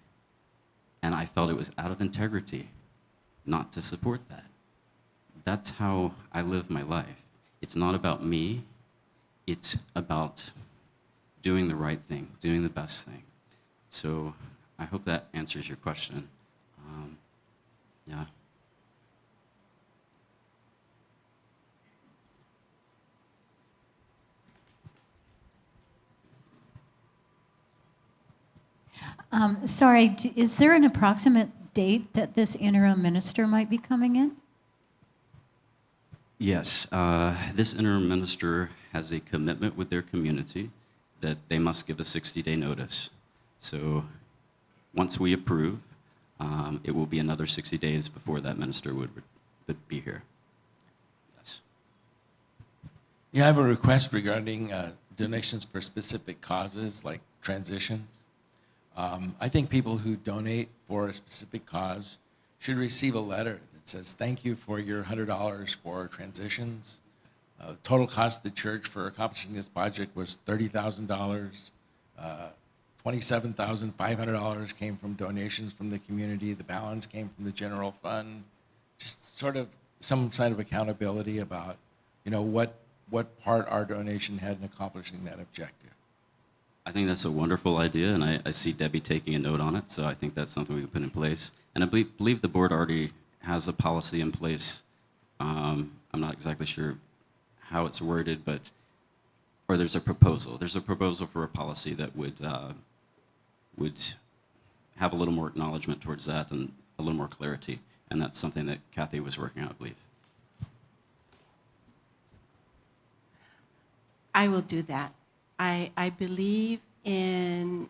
and I felt it was out of integrity not to support that. That's how I live my life. It's not about me. It's about doing the right thing, doing the best thing. So I hope that answers your question. Yeah. Sorry, is there an approximate date that this interim minister might be coming in? Yes, this interim minister has a commitment with their community that they must give a 60-day notice. So once we approve, it will be another 60 days before that minister would be here. Yes. Yeah, I have a request regarding donations for specific causes like transitions. I think people who donate for a specific cause should receive a letter that says, thank you for your $100 for transitions. Total cost of the church for accomplishing this project was $30,000. $27,500 came from donations from the community. The balance came from the general fund. Just sort of some side of accountability about, what part our donation had in accomplishing that objective. I think that's a wonderful idea, and I see Debbie taking a note on it, so I think that's something we can put in place. And I believe the board already has a policy in place. I'm not exactly sure how it's worded, or there's a proposal. There's a proposal for a policy that would have a little more acknowledgement towards that and a little more clarity, and that's something that Kathy was working on, I believe. I will do that. I believe in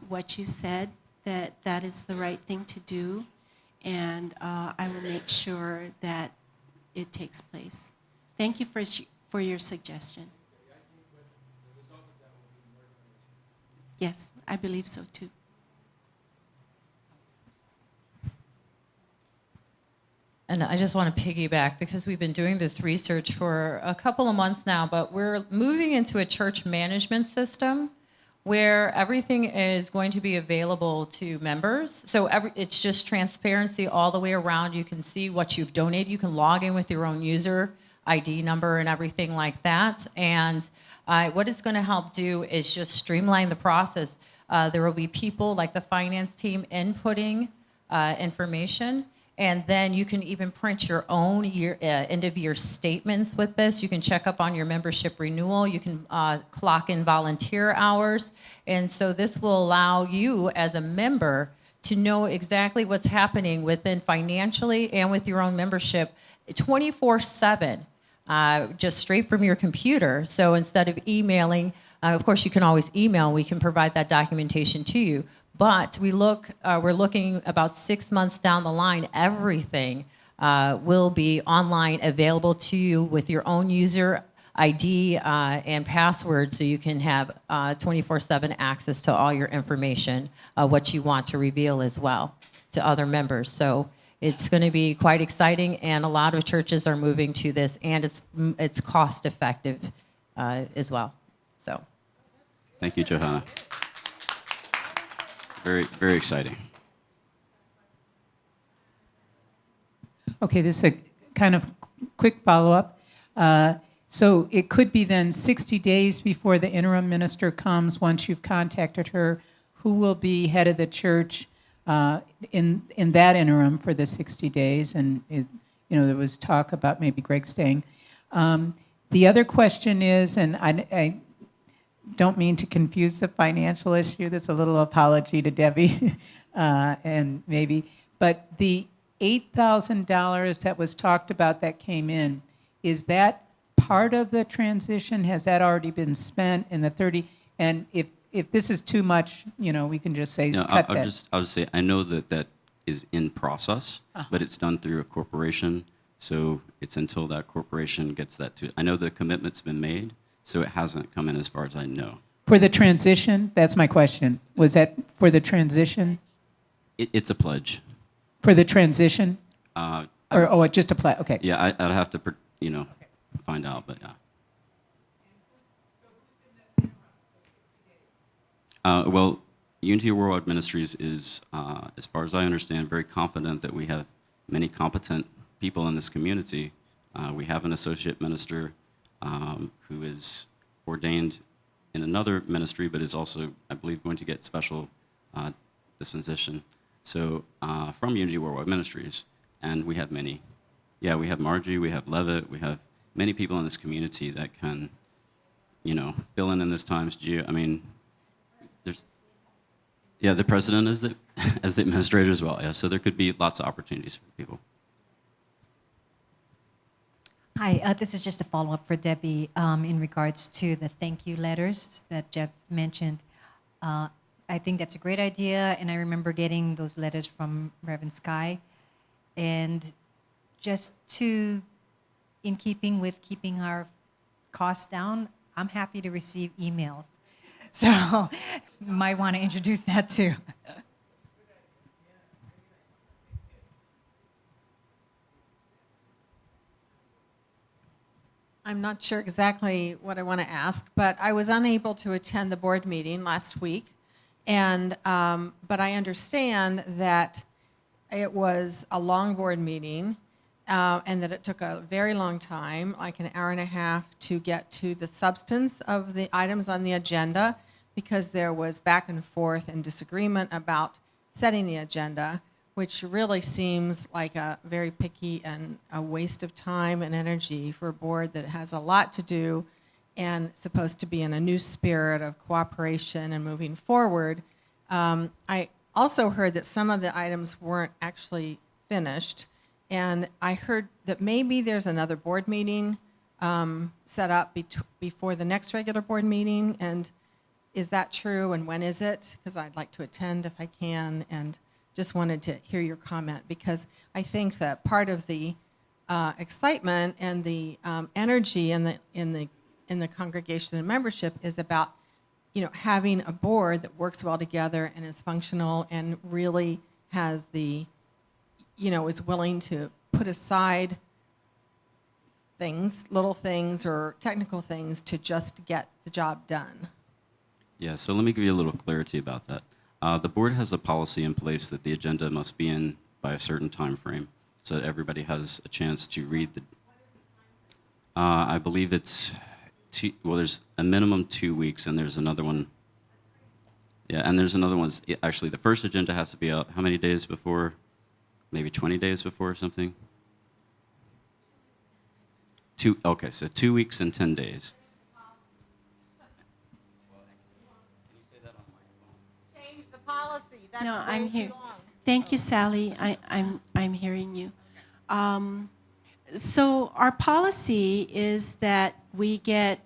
what you said, that is the right thing to do, and I will make sure that it takes place. Thank you for your suggestion. Yes, I believe so too. And I just want to piggyback because we've been doing this research for a couple of months now, but we're moving into a church management system where everything is going to be available to members. So it's just transparency all the way around. You can see what you've donated. You can log in with your own user ID number and everything like that. And what it's going to help do is just streamline the process. There will be people like the finance team inputting information. And then you can even print your own end-of-year statements with this. You can check up on your membership renewal. You can clock in volunteer hours. And so this will allow you as a member to know exactly what's happening within financially and with your own membership 24/7, just straight from your computer. So instead of emailing, of course, you can always email, and we can provide that documentation to you. But we're looking about 6 months down the line, everything will be online available to you with your own user ID and password, so you can have 24/7 access to all your information, what you want to reveal as well to other members. So it's going to be quite exciting, and a lot of churches are moving to this, and it's cost effective as well. So, thank you, Johanna. Very, very exciting. Okay, this is a kind of quick follow-up. So it could be then 60 days before the interim minister comes, once you've contacted her, who will be head of the church in that interim for the 60 days? And, there was talk about maybe Greg staying. The other question is, and I don't mean to confuse the financial issue. There's a little apology to Debbie, but the $8,000 that was talked about that came in, is that part of the transition? Has that already been spent in the 30? And if this is too much, we can just say cut that. I'll just say I know that is in process, but it's done through a corporation, so it's until that corporation gets that to. I know the commitment's been made. So it hasn't come in as far as I know. For the transition, that's my question. Was that for the transition? It's a pledge. For the transition? Or just a pledge? Okay. Yeah, I'd have to, find out, but yeah. Well, Unity Worldwide Ministries is, as far as I understand, very confident that we have many competent people in this community. We have an associate minister who is ordained in another ministry, but is also, I believe, going to get special dispensation. So from Unity Worldwide Ministries, and we have many. Yeah, we have Margie, we have Levitt, we have many people in this community that can, fill in this times. Yeah, the president is as the administrator as well. Yeah, so there could be lots of opportunities for people. Hi, this is just a follow-up for Debbie in regards to the thank you letters that Jeff mentioned. I think that's a great idea, and I remember getting those letters from Reverend Sky. And just in keeping with keeping our costs down, I'm happy to receive emails. So might want to introduce that too. I'm not sure exactly what I want to ask, but I was unable to attend the board meeting last week, and but I understand that it was a long board meeting, and that it took a very long time, like an hour and a half, to get to the substance of the items on the agenda, because there was back and forth and disagreement about setting the agenda, which really seems like a very picky and a waste of time and energy for a board that has a lot to do and supposed to be in a new spirit of cooperation and moving forward. I also heard that some of the items weren't actually finished, and I heard that maybe there's another board meeting set up before the next regular board meeting, and is that true, and when is it? Because I'd like to attend if I can, and just wanted to hear your comment, because I think that part of the excitement and the energy in the congregation and membership is about, you know, having a board that works well together and is functional and really has the, you know, is willing to put aside things, little things or technical things, to just get the job done. Yeah, so let me give you a little clarity about that. The board has a policy in place that the agenda must be in by a certain time frame, so that everybody has a chance to read the. I believe it's there's a minimum 2 weeks, and there's another one. Yeah, and there's another one. Actually, the first agenda has to be out how many days before? Maybe 20 days before or something. Okay, so 2 weeks and 10 days. Policy. That's no, I'm way here. too long. Thank you, Sally. I'm hearing you. So our policy is that we get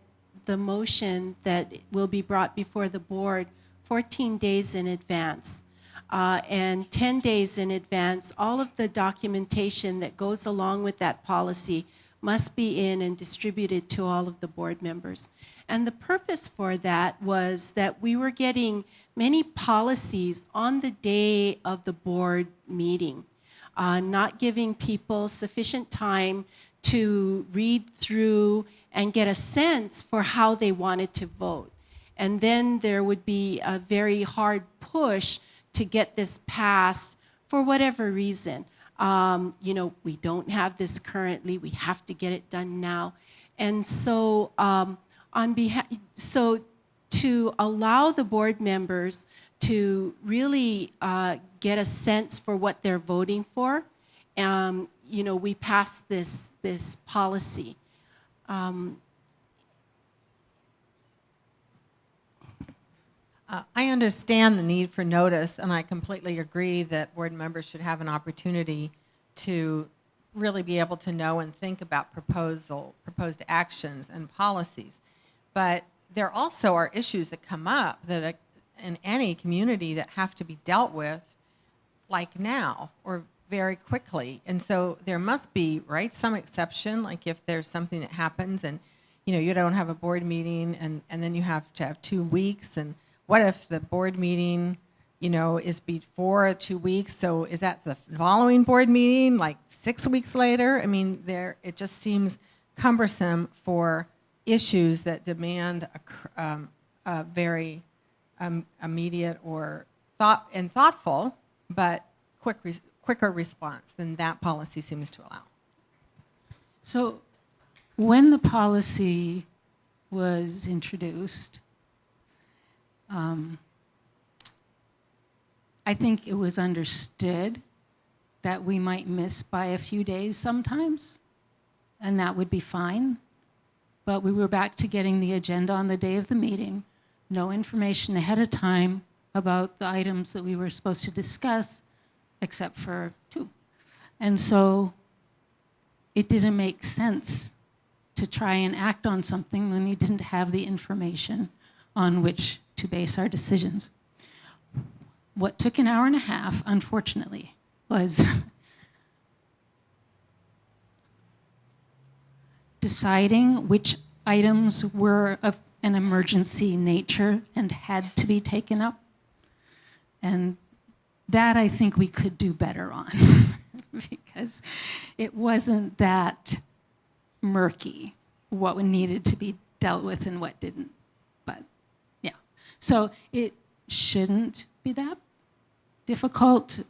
the motion that will be brought before the board 14 days in advance. And 10 days in advance, all of the documentation that goes along with that policy must be in and distributed to all of the board members. And the purpose for that was that we were getting many policies on the day of the board meeting, not giving people sufficient time to read through and get a sense for how they wanted to vote. And then there would be a very hard push to get this passed for whatever reason. You know, we don't have this currently, we have to get it done now. And so to allow the board members to really get a sense for what they're voting for, you know, we passed this policy. I understand the need for notice, and I completely agree that board members should have an opportunity to really be able to know and think about proposed actions and policies. But there also are issues that come up that in any community that have to be dealt with, like now or very quickly. And so there must be, right, some exception, like if there's something that happens and, you know, you don't have a board meeting and then you have to have 2 weeks, and what if the board meeting, you know, is before 2 weeks? So is that the following board meeting, like 6 weeks later? I mean, it just seems cumbersome for issues that demand a very immediate or thoughtful, but quicker response than that policy seems to allow. So when the policy was introduced, I think it was understood that we might miss by a few days sometimes, and that would be fine. But we were back to getting the agenda on the day of the meeting, no information ahead of time, about the items that we were supposed to discuss, except for 2. And so it didn't make sense to try and act on something when we didn't have the information on which to base our decisions. What took an hour and a half, unfortunately, was deciding which items were of an emergency nature and had to be taken up. And that I think we could do better on because it wasn't that murky what needed to be dealt with and what didn't. But yeah, so it shouldn't be that difficult.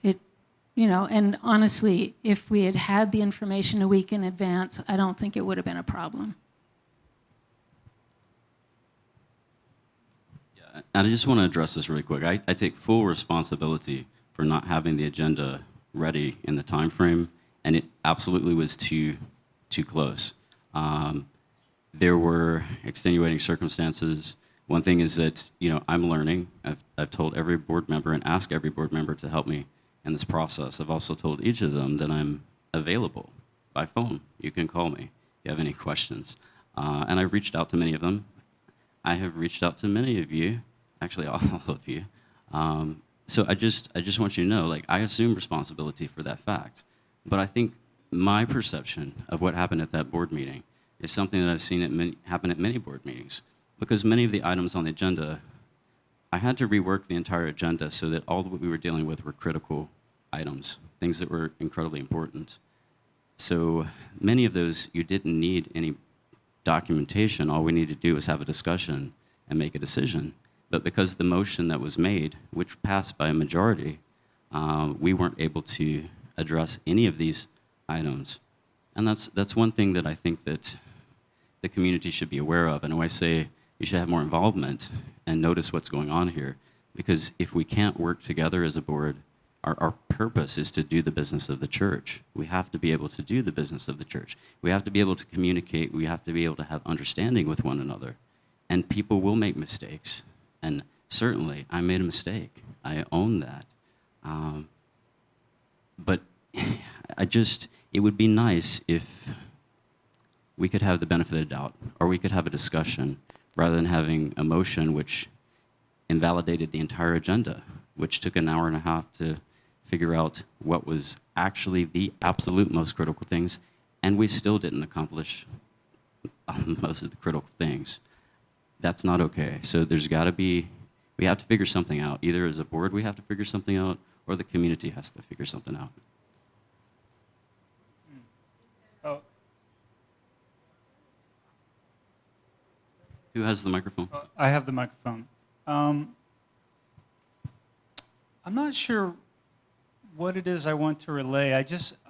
And honestly, if we had had the information a week in advance, I don't think it would have been a problem. Yeah, and I just want to address this really quick. I take full responsibility for not having the agenda ready in the time frame, and it absolutely was too close. There were extenuating circumstances. One thing is that I'm learning. I've told every board member and asked every board member to help me in this process. I've also told each of them that I'm available by phone. You can call me if you have any questions. And I've reached out to many of them. I have reached out to many of you, actually all of you. So I just want you to know, I assume responsibility for that fact. But I think my perception of what happened at that board meeting is something that I've seen happen at many board meetings. Because many of the items on the agenda, I had to rework the entire agenda so that all that we were dealing with were critical items, things that were incredibly important. So many of those, you didn't need any documentation. All we needed to do was have a discussion and make a decision. But because the motion that was made, which passed by a majority, we weren't able to address any of these items. And that's one thing that I think that the community should be aware of. And when I say you should have more involvement and notice what's going on here, because if we can't work together as a board, our purpose is to do the business of the church. We have to be able to do the business of the church. We have to be able to communicate. We have to be able to have understanding with one another. And people will make mistakes. And certainly, I made a mistake. I own that. But it would be nice if we could have the benefit of the doubt, or we could have a discussion, rather than having a motion which invalidated the entire agenda, which took an hour and a half to figure out what was actually the absolute most critical things, and we still didn't accomplish most of the critical things. That's not okay. So we have to figure something out. Either as a board we have to figure something out, or the community has to figure something out. Oh. Who has the microphone? I have the microphone. I'm not sure what it is I want to relay.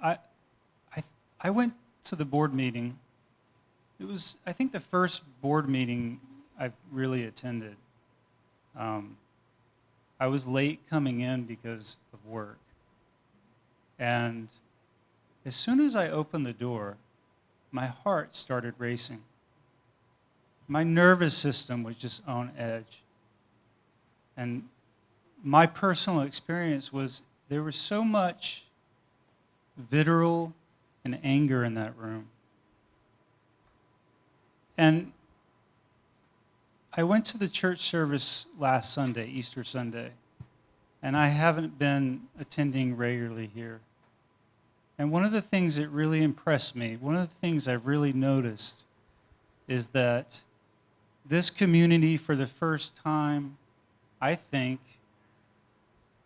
I went to the board meeting. It was, I think, the first board meeting I've really attended. I was late coming in because of work. And as soon as I opened the door, my heart started racing. My nervous system was just on edge. And my personal experience was there was so much vitriol and anger in that room. And I went to the church service last Sunday, Easter Sunday, and I haven't been attending regularly here. And one of the things that really impressed me, one of the things I've really noticed, is that this community, for the first time, I think,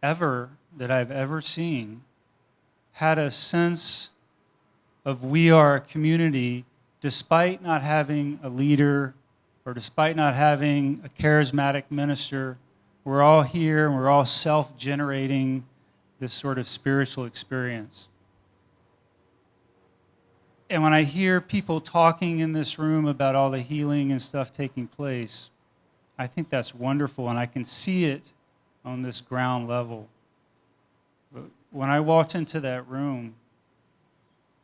ever, that I've ever seen, had a sense of we are a community despite not having a leader or despite not having a charismatic minister. We're all here and we're all self-generating this sort of spiritual experience. And when I hear people talking in this room about all the healing and stuff taking place, I think that's wonderful, and I can see it on this ground level. But when I walked into that room,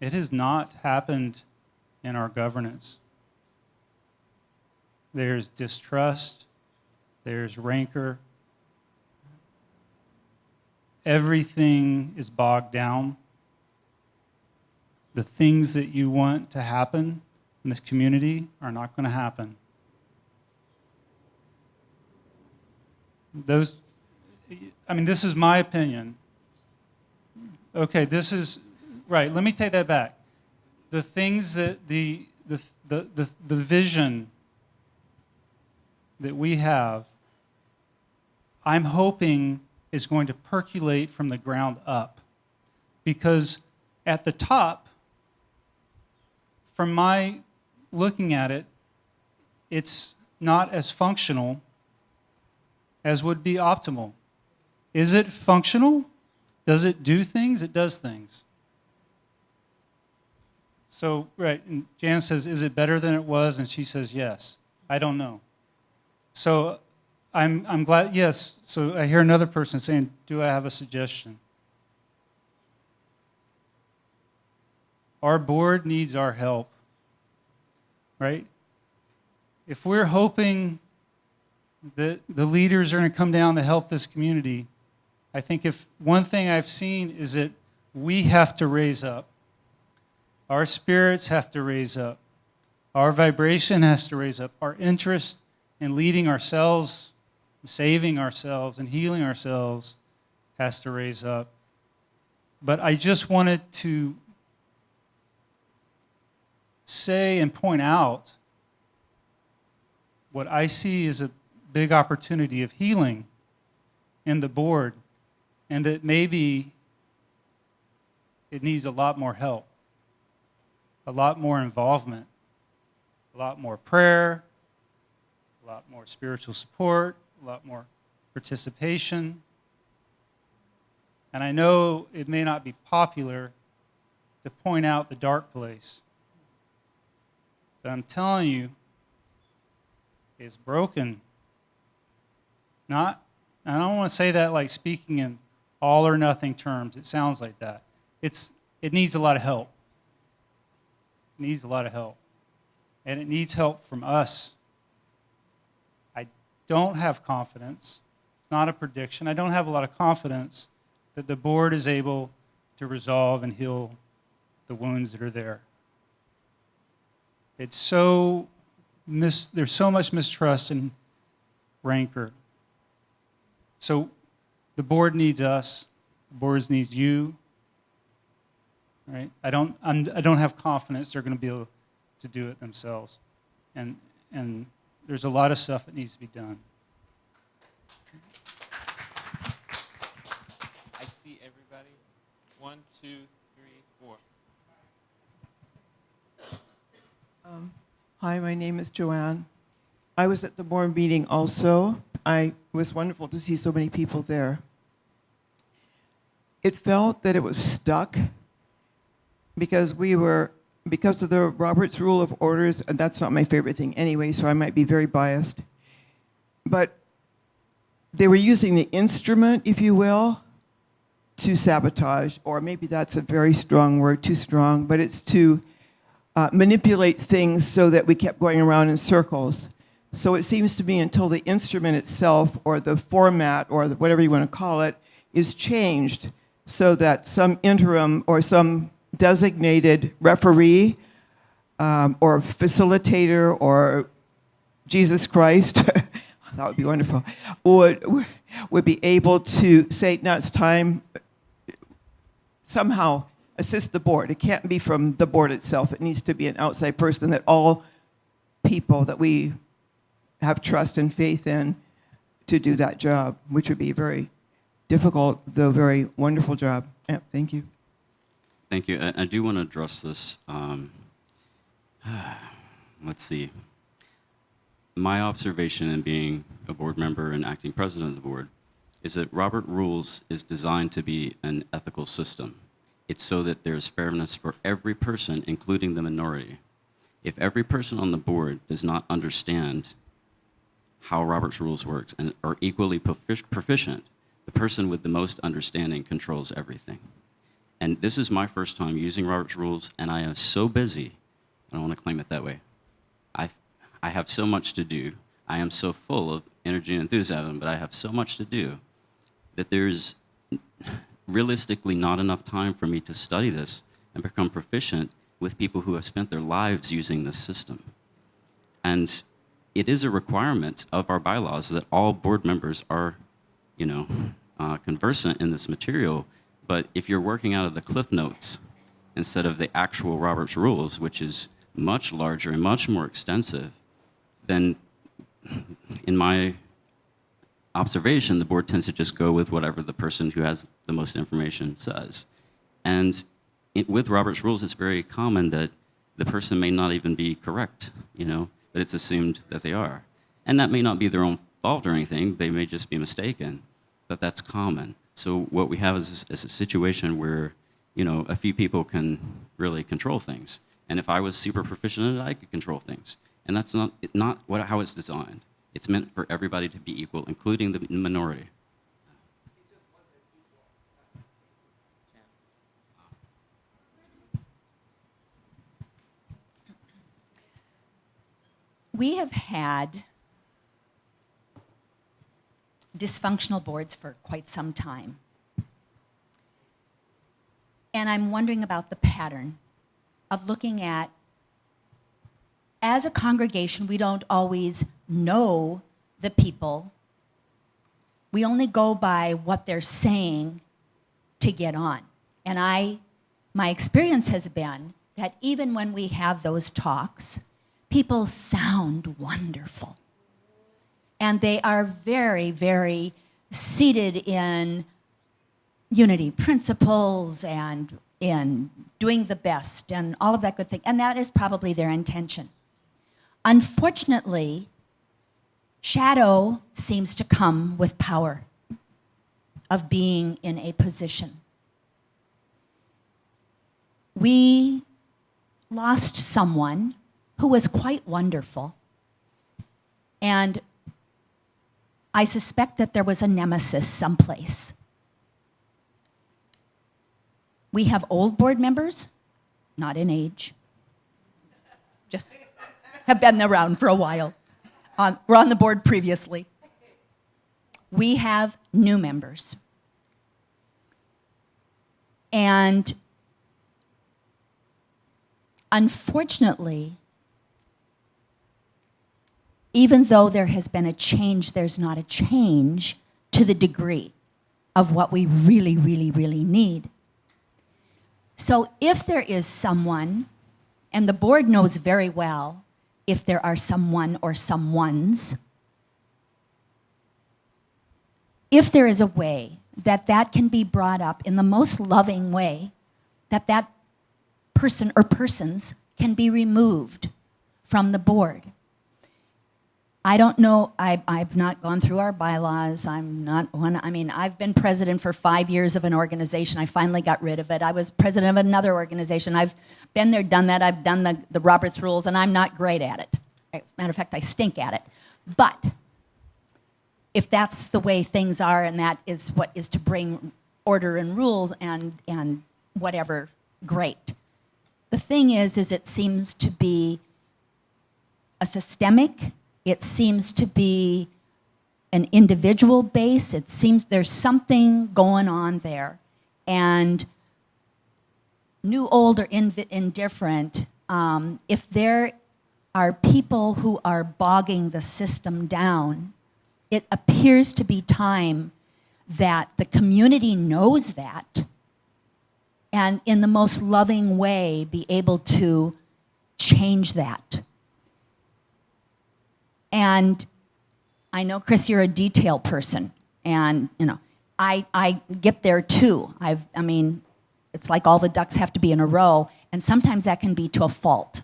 it has not happened in our governance. There's distrust, there's rancor, everything is bogged down, the things that you want to happen in this community are not going to happen. This is my opinion. Okay, this is right. Let me take that back. The things that the vision that we have, I'm hoping is going to percolate from the ground up. Because at the top, from my looking at it, it's not as functional as would be optimal. Is it functional? Does it do things? It does things. So, right, and Jan says, is it better than it was? And she says, yes. I don't know. So I'm glad, yes. So I hear another person saying, do I have a suggestion? Our board needs our help, right? If we're hoping that the leaders are going to come down to help this community, I think if one thing I've seen is that we have to raise up. Our spirits have to raise up. Our vibration has to raise up. Our interest in leading ourselves, saving ourselves, and healing ourselves has to raise up. But I just wanted to say and point out what I see as a big opportunity of healing in the board, and that maybe it needs a lot more help, a lot more involvement, a lot more prayer, a lot more spiritual support, a lot more participation. And I know it may not be popular to point out the dark place, but I'm telling you, it's broken. I don't want to say that like speaking in all or nothing terms. It sounds like that. It needs a lot of help. It needs a lot of help. And it needs help from us. I don't have confidence. It's not a prediction. I don't have a lot of confidence that the board is able to resolve and heal the wounds that are there. There's so much mistrust and rancor. So the board needs us. The board needs you. Right? I don't have confidence they're going to be able to do it themselves, and there's a lot of stuff that needs to be done. I see everybody. 1, 2, 3, 4. Hi, my name is Joanne. I was at the board meeting also. It was wonderful to see so many people there. It felt that it was stuck because of the Robert's Rule of Orders, and that's not my favorite thing anyway, so I might be very biased. But they were using the instrument, if you will, to sabotage, or maybe that's a very strong word, too strong, but it's to manipulate things so that we kept going around in circles. So it seems to me until the instrument itself or the format or whatever you want to call it is changed so that some interim or some designated referee or facilitator or Jesus Christ, that would be wonderful, would be able to say, now it's time, somehow assist the board. It can't be from the board itself. It needs to be an outside person that all people that we have trust and faith in to do that job, which would be a very difficult, though very wonderful job. Yeah, thank you. Thank you. I do want to address this. Let's see. My observation in being a board member and acting president of the board is that Robert Rules is designed to be an ethical system. It's so that there's fairness for every person, including the minority. If every person on the board does not understand how Robert's Rules works and are equally proficient, the person with the most understanding controls everything. And this is my first time using Robert's Rules, and I am so busy. I don't want to claim it that way. I have so much to do. I am so full of energy and enthusiasm, but I have so much to do that there's realistically not enough time for me to study this and become proficient with people who have spent their lives using this system. And it is a requirement of our bylaws that all board members are, conversant in this material. But if you're working out of the Cliff Notes instead of the actual Robert's Rules, which is much larger and much more extensive, then in my observation, the board tends to just go with whatever the person who has the most information says. And with Robert's Rules, it's very common that the person may not even be correct, but it's assumed that they are. And that may not be their own fault or anything. They may just be mistaken, but that's common. So what we have is a situation where, a few people can really control things. And if I was super proficient in it, I could control things. And that's not how it's designed. It's meant for everybody to be equal, including the minority. We have had dysfunctional boards for quite some time. And I'm wondering about the pattern of looking at, as a congregation, we don't always know the people. We only go by what they're saying to get on. And my experience has been that even when we have those talks, people sound wonderful. And they are very, very seated in unity principles and in doing the best and all of that good thing. And that is probably their intention. Unfortunately, shadow seems to come with power of being in a position. We lost someone who was quite wonderful. And I suspect that there was a nemesis someplace. We have old board members, not in age, just have been around for a while. Were on the board previously. We have new members. And unfortunately, even though there has been a change, there's not a change to the degree of what we really, really, really need. So if there is someone, and the board knows very well if there are someone or someones, if there is a way that that can be brought up in the most loving way, that that person or persons can be removed from the board. I don't know, I've not gone through our bylaws. I've been president for 5 years of an organization. I finally got rid of it. I was president of another organization. I've been there, done that. I've done the Robert's Rules, and I'm not great at it. Matter of fact, I stink at it. But if that's the way things are and that is what is to bring order and rules and whatever, great. The thing is it seems to be a systemic. It seems to be an individual base. It seems there's something going on there. And new, old, or indifferent, if there are people who are bogging the system down, it appears to be time that the community knows that and in the most loving way be able to change that. And I know, Chris, you're a detail person, and I get there too. It's like all the ducks have to be in a row, and sometimes that can be to a fault.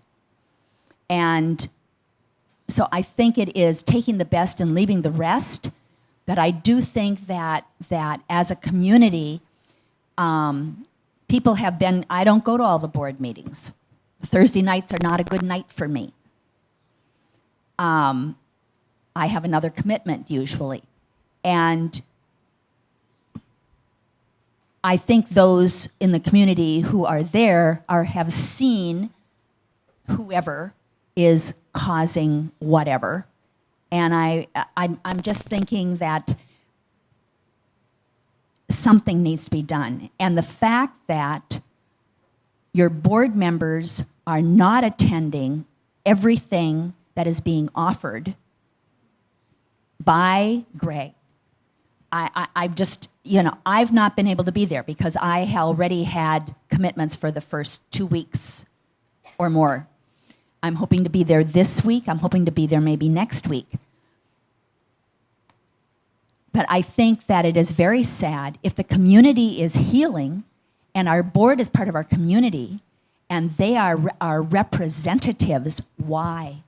And so I think it is taking the best and leaving the rest. That I do think that as a community, people have been. I don't go to all the board meetings. Thursday nights are not a good night for me. I have another commitment usually. And I think those in the community who are there have seen whoever is causing whatever. And I'm just thinking that something needs to be done. And the fact that your board members are not attending everything that is being offered by Greg, I've just, I've not been able to be there because I already had commitments for the first 2 weeks or more. I'm hoping to be there this week. I'm hoping to be there maybe next week. But I think that it is very sad if the community is healing and our board is part of our community and they are our representatives. Why?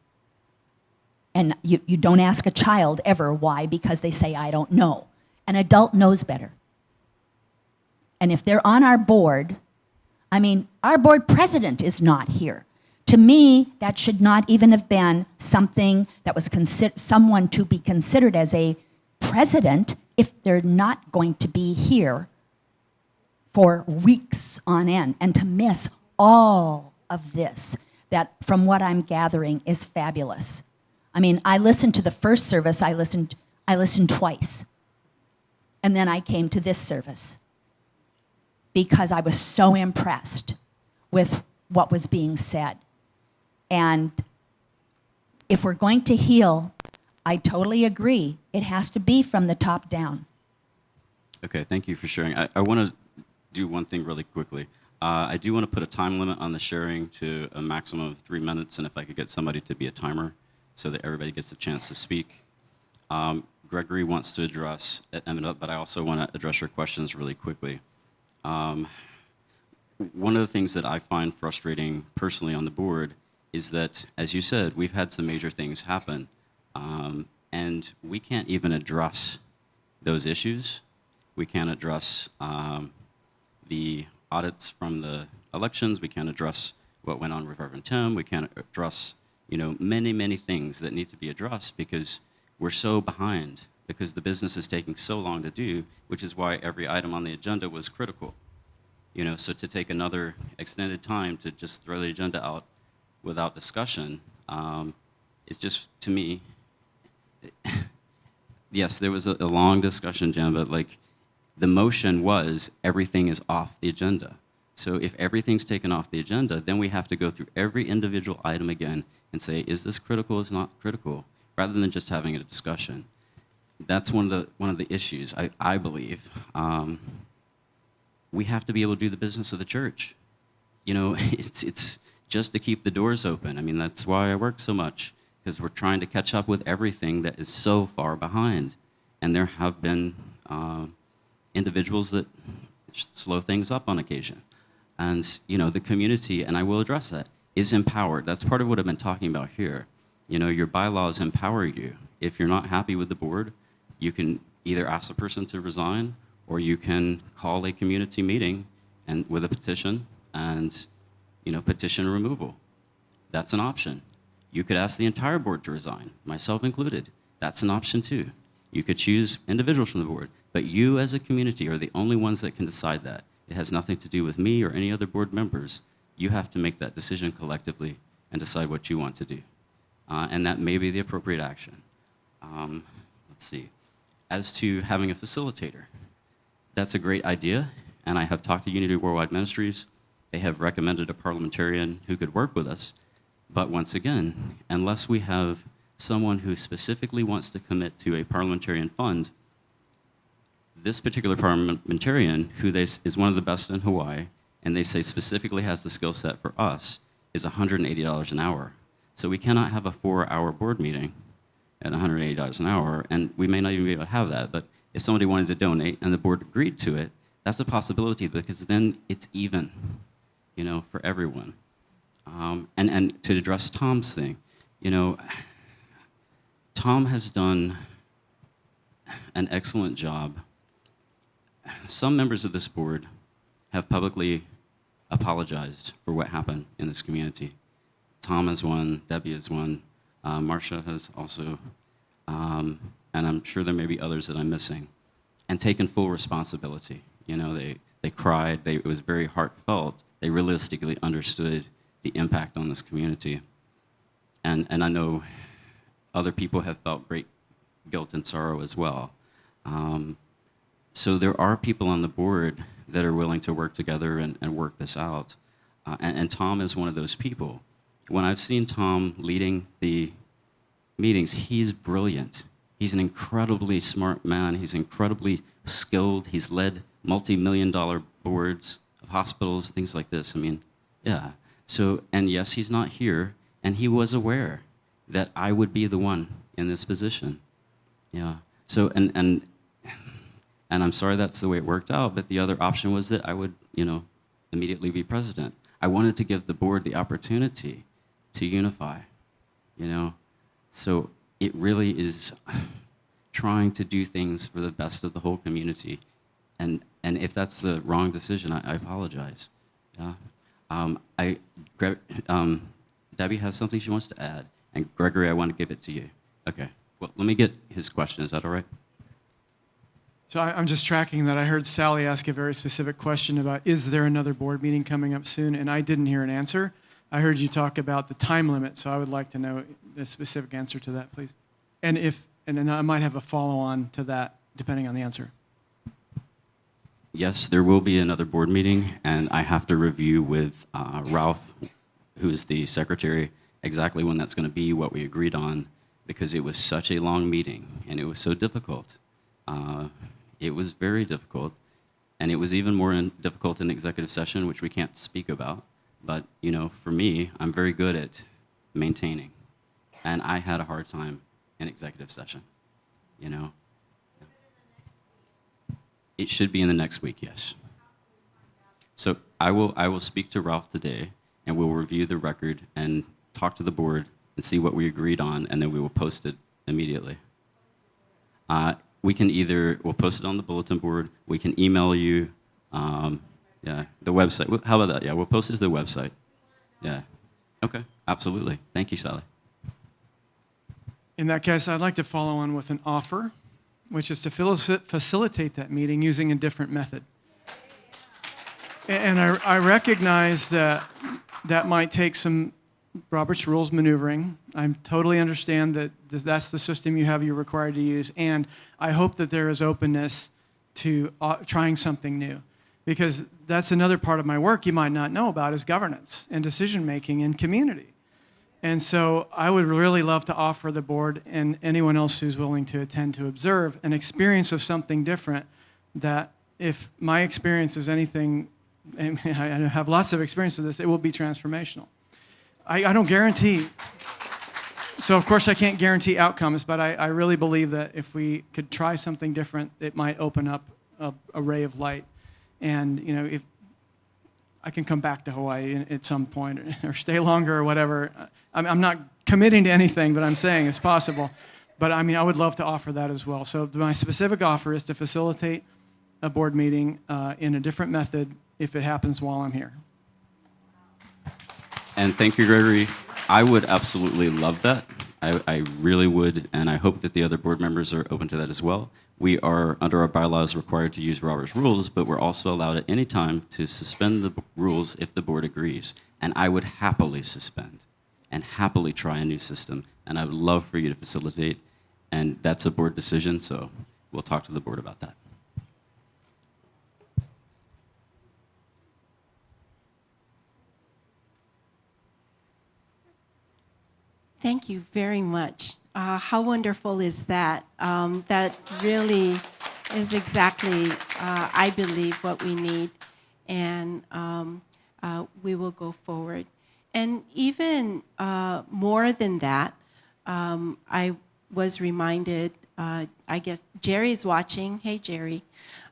And you don't ask a child ever why, because they say, I don't know. An adult knows better. And if they're on our board, our board president is not here. To me, that should not even have been something that was someone to be considered as a president if they're not going to be here for weeks on end and to miss all of this that, from what I'm gathering, is fabulous. I listened to the first service, I listened twice. And then I came to this service because I was so impressed with what was being said. And if we're going to heal, I totally agree. It has to be from the top down. Okay, thank you for sharing. I want to do one thing really quickly. I do want to put a time limit on the sharing to a maximum of 3 minutes, and if I could get somebody to be a timer so that everybody gets a chance to speak. Gregory wants to address Emmett, but I also want to address your questions really quickly. One of the things that I find frustrating personally on the board is that, as you said, we've had some major things happen, and we can't even address those issues. We can't address the audits from the elections. We can't address what went on with Reverend Tim. We can't address, many, many things that need to be addressed because we're so behind, because the business is taking so long to do, which is why every item on the agenda was critical. So to take another extended time to just throw the agenda out without discussion is just, to me, yes, there was a long discussion, Jen, but the motion was everything is off the agenda. So if everything's taken off the agenda, then we have to go through every individual item again and say, is this critical, is not critical, rather than just having a discussion. That's one of the issues, I believe. We have to be able to do the business of the church. It's just to keep the doors open. That's why I work so much, because we're trying to catch up with everything that is so far behind. And there have been individuals that slow things up on occasion. And, the community, and I will address that, is empowered. That's part of what I've been talking about here. Your bylaws empower you. If you're not happy with the board, you can either ask the person to resign, or you can call a community meeting and with a petition and, petition removal. That's an option. You could ask the entire board to resign, myself included. That's an option too. You could choose individuals from the board, but you as a community are the only ones that can decide that. It has nothing to do with me or any other board members. You have to make that decision collectively and decide what you want to do. And that may be the appropriate action. Let's see. As to having a facilitator, that's a great idea, and I have talked to Unity Worldwide Ministries. They have recommended a parliamentarian who could work with us. But once again, unless we have someone who specifically wants to commit to a parliamentarian fund, this particular parliamentarian, who is one of the best in Hawaii, and they say specifically has the skill set for us, is $180 an hour. So we cannot have a 4-hour board meeting at $180 an hour, and we may not even be able to have that. But if somebody wanted to donate and the board agreed to it, that's a possibility, because then it's even, for everyone. And to address Tom's thing, Tom has done an excellent job. Some members of this board have publicly apologized for what happened in this community. Tom is one, Debbie is one, Marcia has also, and I'm sure there may be others that I'm missing, and taken full responsibility. They cried, it was very heartfelt. They realistically understood the impact on this community. And I know other people have felt great guilt and sorrow as well. So there are people on the board that are willing to work together and work this out. And Tom is one of those people. When I've seen Tom leading the meetings, he's brilliant. He's an incredibly smart man. He's incredibly skilled. He's led multi-million-dollar boards of hospitals, things like this. I mean, yeah. So, and yes, he's not here, and he was aware that I would be the one in this position. Yeah. So, and I'm sorry that's the way it worked out, but the other option was that I would, immediately be president. I wanted to give the board the opportunity to unify, So it really is trying to do things for the best of the whole community. And if that's the wrong decision, I apologize. Yeah. Debbie has something she wants to add. And Gregory, I want to give it to you. Okay. Well, let me get his question. Is that all right? So I'm just tracking that. I heard Sally ask a very specific question about, is there another board meeting coming up soon? And I didn't hear an answer. I heard you talk about the time limit, so I would like to know a specific answer to that, please. And then I might have a follow-on to that, depending on the answer. Yes, there will be another board meeting, and I have to review with Ralph, who's the secretary, exactly when that's going to be, what we agreed on, because it was such a long meeting, and it was so difficult. It was very difficult, and it was even more difficult in executive session, which we can't speak about. But, for me, I'm very good at maintaining, and I had a hard time in executive session, It should be in the next week, yes. So I will speak to Ralph today, and we'll review the record and talk to the board and see what we agreed on, and then we will post it immediately. We'll post it on the bulletin board. We can email you, the website. How about that? Yeah, we'll post it to the website. Yeah. Okay, absolutely. Thank you, Sally. In that case, I'd like to follow on with an offer, which is to facilitate that meeting using a different method. And I recognize that might take some Robert's Rules maneuvering. I totally understand that that's the system you're required to use, and I hope that there is openness to trying something new, because that's another part of my work you might not know about is governance and decision-making in community. And so I would really love to offer the board and anyone else who's willing to attend to observe an experience of something different, that if my experience is anything, and I have lots of experience with this, it will be transformational. I don't guarantee, so of course I can't guarantee outcomes, but I really believe that if we could try something different, it might open up a ray of light. And, if I can come back to Hawaii at some point or stay longer or whatever. I'm not committing to anything, but I'm saying it's possible. But I would love to offer that as well. So my specific offer is to facilitate a board meeting in a different method if it happens while I'm here. And thank you, Gregory. I would absolutely love that. I really would, and I hope that the other board members are open to that as well. We are, under our bylaws, required to use Robert's Rules, but we're also allowed at any time to suspend the rules if the board agrees. And I would happily suspend and happily try a new system, and I would love for you to facilitate. And that's a board decision, so we'll talk to the board about that. Thank you very much. How wonderful is that? That really is exactly, I believe, what we need. And we will go forward. And even more than that, I was reminded, I guess Jerry's watching. Hey, Jerry.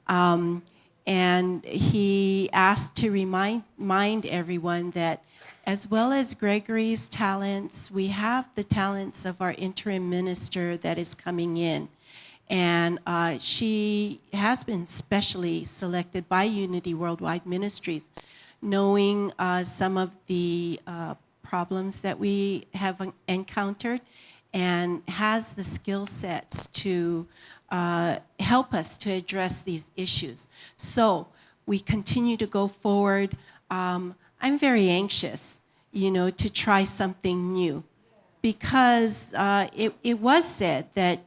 And he asked to remind everyone that as well as Gregory's talents, we have the talents of our interim minister that is coming in. And she has been specially selected by Unity Worldwide Ministries, knowing some of the problems that we have encountered, and has the skill sets to help us to address these issues. So we continue to go forward. I'm very anxious, to try something new, because it was said that,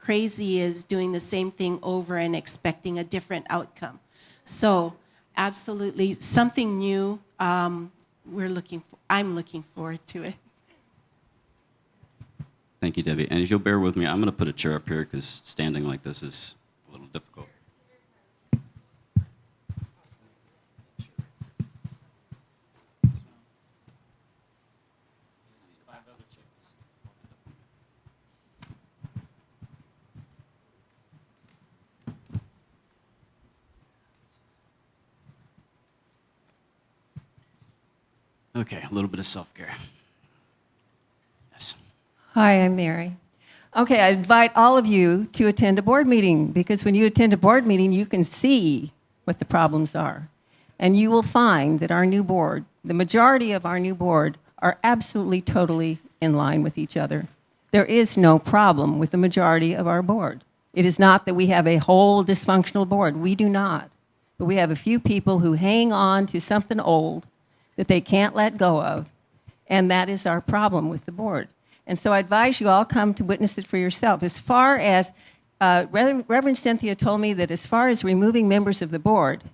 crazy is doing the same thing over and expecting a different outcome. So, absolutely, something new. I'm looking forward to it. Thank you, Debbie. And as you'll bear with me, I'm going to put a chair up here because standing like this is a little difficult. Okay, a little bit of self-care. Yes. Hi, I'm Mary. Okay, I invite all of you to attend a board meeting because when you attend a board meeting, you can see what the problems are. And you will find that our new board, the majority of our new board, are absolutely, totally in line with each other. There is no problem with the majority of our board. It is not that we have a whole dysfunctional board. We do not. But we have a few people who hang on to something old that they can't let go of, and that is our problem with the board. And so I advise you all come to witness it for yourself. As far as, Reverend Cynthia told me that as far as removing members of the board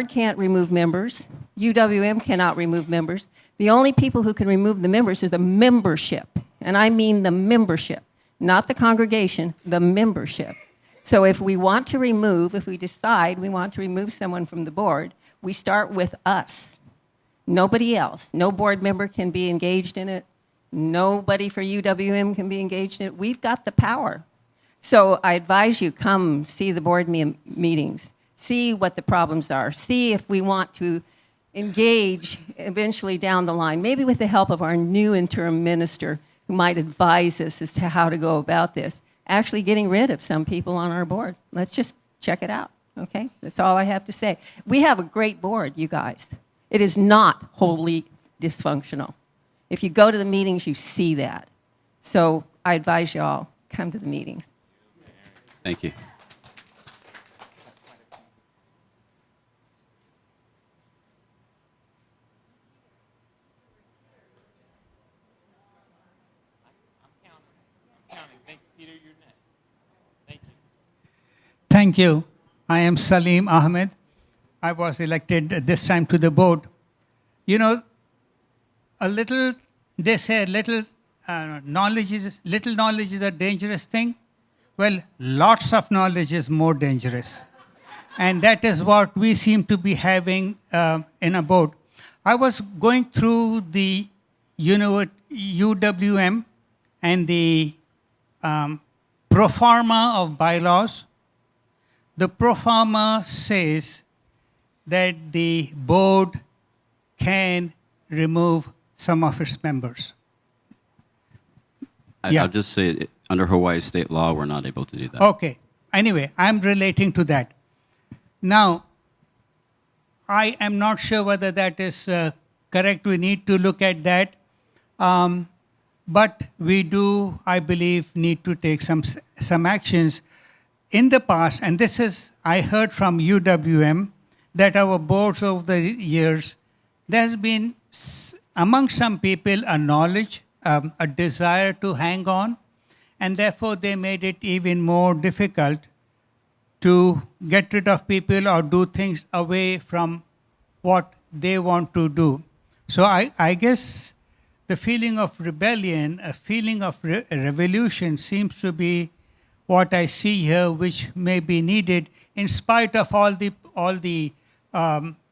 can't remove members, UWM cannot remove members. The only people who can remove the members is the membership, and I mean the membership, not the congregation, the membership. So if we decide we want to remove someone from the board, we start with us. Nobody else. No board member can be engaged in it. Nobody for UWM can be engaged in it. We've got the power. So I advise you, come see the board meetings. See what the problems are. See if we want to engage eventually down the line, maybe with the help of our new interim minister who might advise us as to how to go about this. Actually getting rid of some people on our board. Let's just check it out, okay? That's all I have to say. We have a great board, you guys. It is not wholly dysfunctional. If you go to the meetings, you see that. So I advise you all, come to the meetings. Thank you. Thank you. I am Salim Ahmed. I was elected this time to the board. You know, they say little knowledge is a dangerous thing. Well, lots of knowledge is more dangerous. And that is what we seem to be having in a board. I was going through the UWM and the pro forma of bylaws. The pro forma says that the board can remove some of its members. I'll just say, under Hawaii state law, we're not able to do that. Okay. Anyway, I'm relating to that. Now, I am not sure whether that is correct. We need to look at that. But we do, I believe, need to take some actions. In the past, and this is, I heard from UWM, that our boards over the years, there's been, among some people, a knowledge, a desire to hang on, and therefore they made it even more difficult to get rid of people or do things away from what they want to do. So I guess the feeling of rebellion, a feeling of revolution seems to be what I see here, which may be needed in spite of all the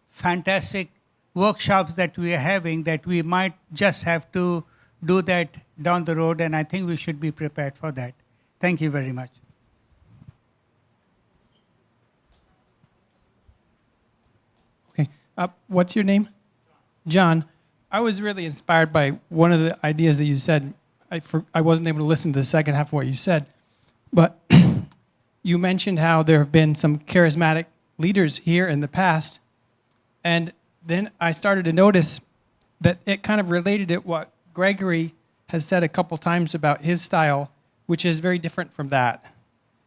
fantastic workshops that we are having, that we might just have to do that down the road, and I think we should be prepared for that. Thank you very much. Okay. What's your name? John. I was really inspired by one of the ideas that you said. I wasn't able to listen to the second half of what you said, but you mentioned how there have been some charismatic leaders here in the past, and then I started to notice that it kind of related to what Gregory has said a couple times about his style, which is very different from that.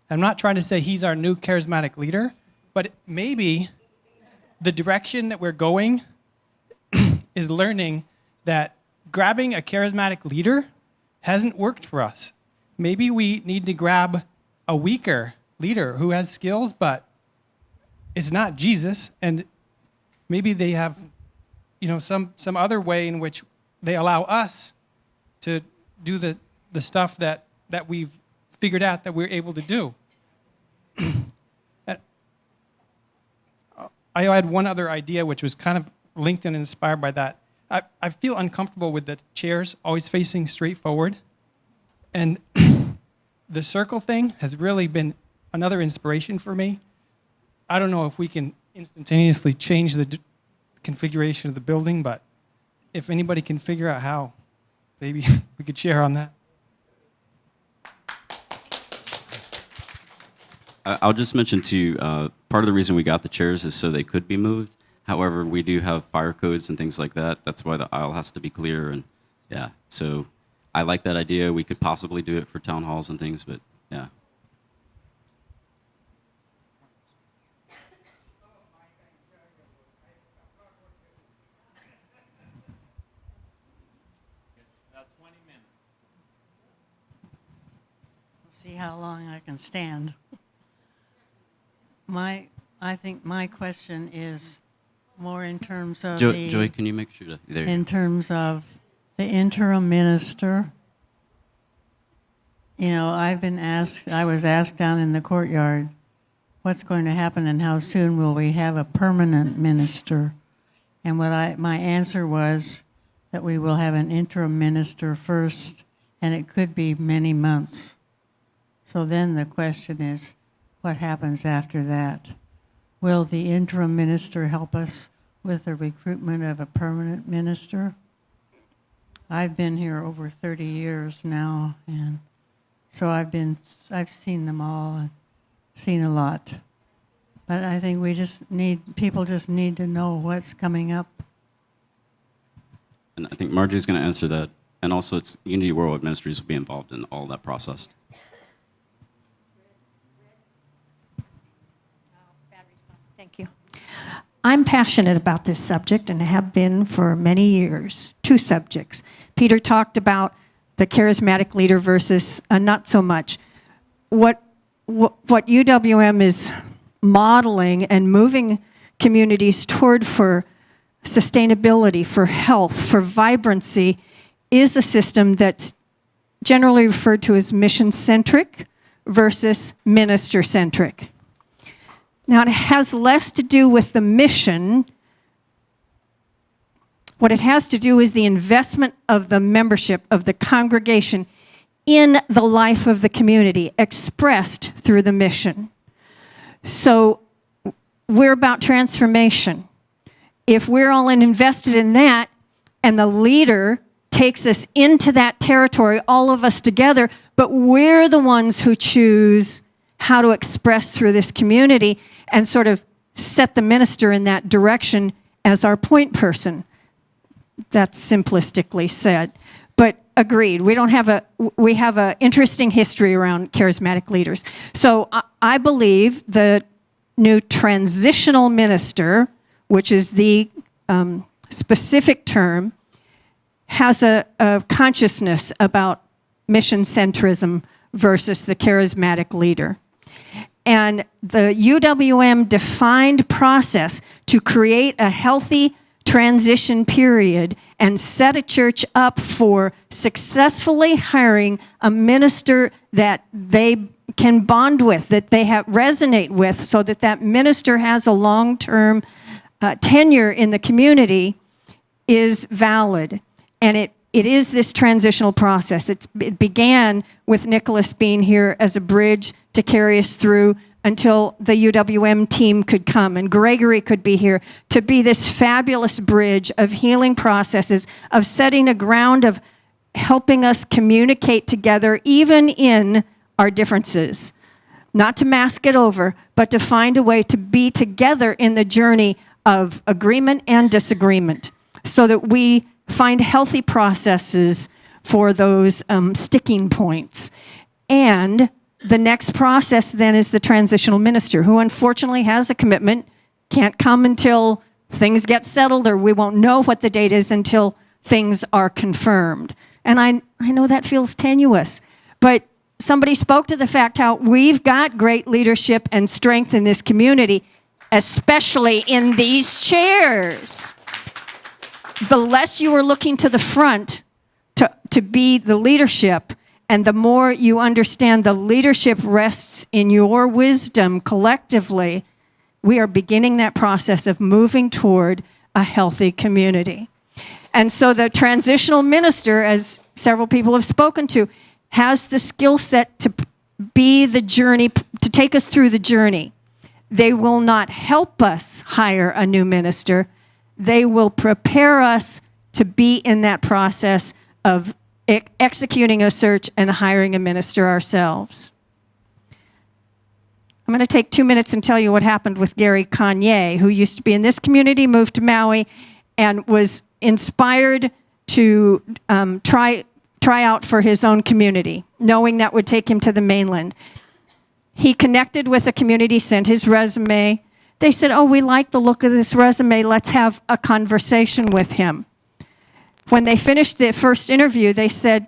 I'm not trying to say he's our new charismatic leader, but maybe the direction that we're going is learning that grabbing a charismatic leader hasn't worked for us. Maybe we need to grab a weaker leader who has skills, but it's not Jesus, and maybe they have, some other way in which they allow us to do the stuff that we've figured out that we're able to do. I had one other idea, which was kind of linked and inspired by that. I feel uncomfortable with the chairs always facing straight forward. And the circle thing has really been another inspiration for me. I don't know if we can instantaneously change the configuration of the building, but if anybody can figure out how, maybe we could share on that. I'll just mention to you, part of the reason we got the chairs is so they could be moved. However, we do have fire codes and things like that. That's why the aisle has to be clear. And yeah, so I like that idea. We could possibly do it for town halls and things, but yeah. See how long I can stand. I think my question is more in terms of Joy, can you make sure to there? In terms of the interim minister. I was asked down in the courtyard, what's going to happen and how soon will we have a permanent minister? And my answer was that we will have an interim minister first, and it could be many months. So then the question is, what happens after that? Will the interim minister help us with the recruitment of a permanent minister? I've been here over 30 years now, and so I've seen them all and seen a lot. But I think people just need to know what's coming up. And I think Marjie's going to answer that. And also, it's Unity World Ministries will be involved in all that process. Thank you. I'm passionate about this subject and have been for many years. Two subjects. Peter talked about the charismatic leader versus not so much. What UWM is modeling and moving communities toward for sustainability, for health, for vibrancy, is a system that's generally referred to as mission-centric versus minister-centric. Now, it has less to do with the mission. What it has to do is the investment of the membership of the congregation in the life of the community, expressed through the mission. So we're about transformation. If we're all invested in that, and the leader takes us into that territory, all of us together, but we're the ones who choose how to express through this community and sort of set the minister in that direction as our point person. That's simplistically said. But agreed, we have an interesting history around charismatic leaders. So I believe the new transitional minister, which is the specific term, has a consciousness about mission centrism versus the charismatic leader. And the UWM defined process to create a healthy transition period and set a church up for successfully hiring a minister that they can bond with, that they resonate with, so that that minister has a long-term tenure in the community is valid. And it is this transitional process. It began with Nicholas being here as a bridge to carry us through until the UWM team could come and Gregory could be here to be this fabulous bridge of healing processes, of setting a ground of helping us communicate together even in our differences. Not to mask it over, but to find a way to be together in the journey of agreement and disagreement so that we find healthy processes for those sticking points. And the next process then is the transitional minister, who unfortunately has a commitment, can't come until things get settled, or we won't know what the date is until things are confirmed. And I know that feels tenuous, but somebody spoke to the fact how we've got great leadership and strength in this community, especially in these chairs. The less you are looking to the front to be the leadership, and the more you understand the leadership rests in your wisdom collectively, we are beginning that process of moving toward a healthy community. And so the transitional minister, as several people have spoken to, has the skill set to be the journey, to take us through the journey. They will not help us hire a new minister. They will prepare us to be in that process of executing a search and hiring a minister ourselves. I'm going to take 2 minutes and tell you what happened with Gary Kanye, who used to be in this community, moved to Maui, and was inspired to try out for his own community, knowing that would take him to the mainland. He connected with a community, sent his resume. They said, oh, we like the look of this resume. Let's have a conversation with him. When they finished the first interview, they said,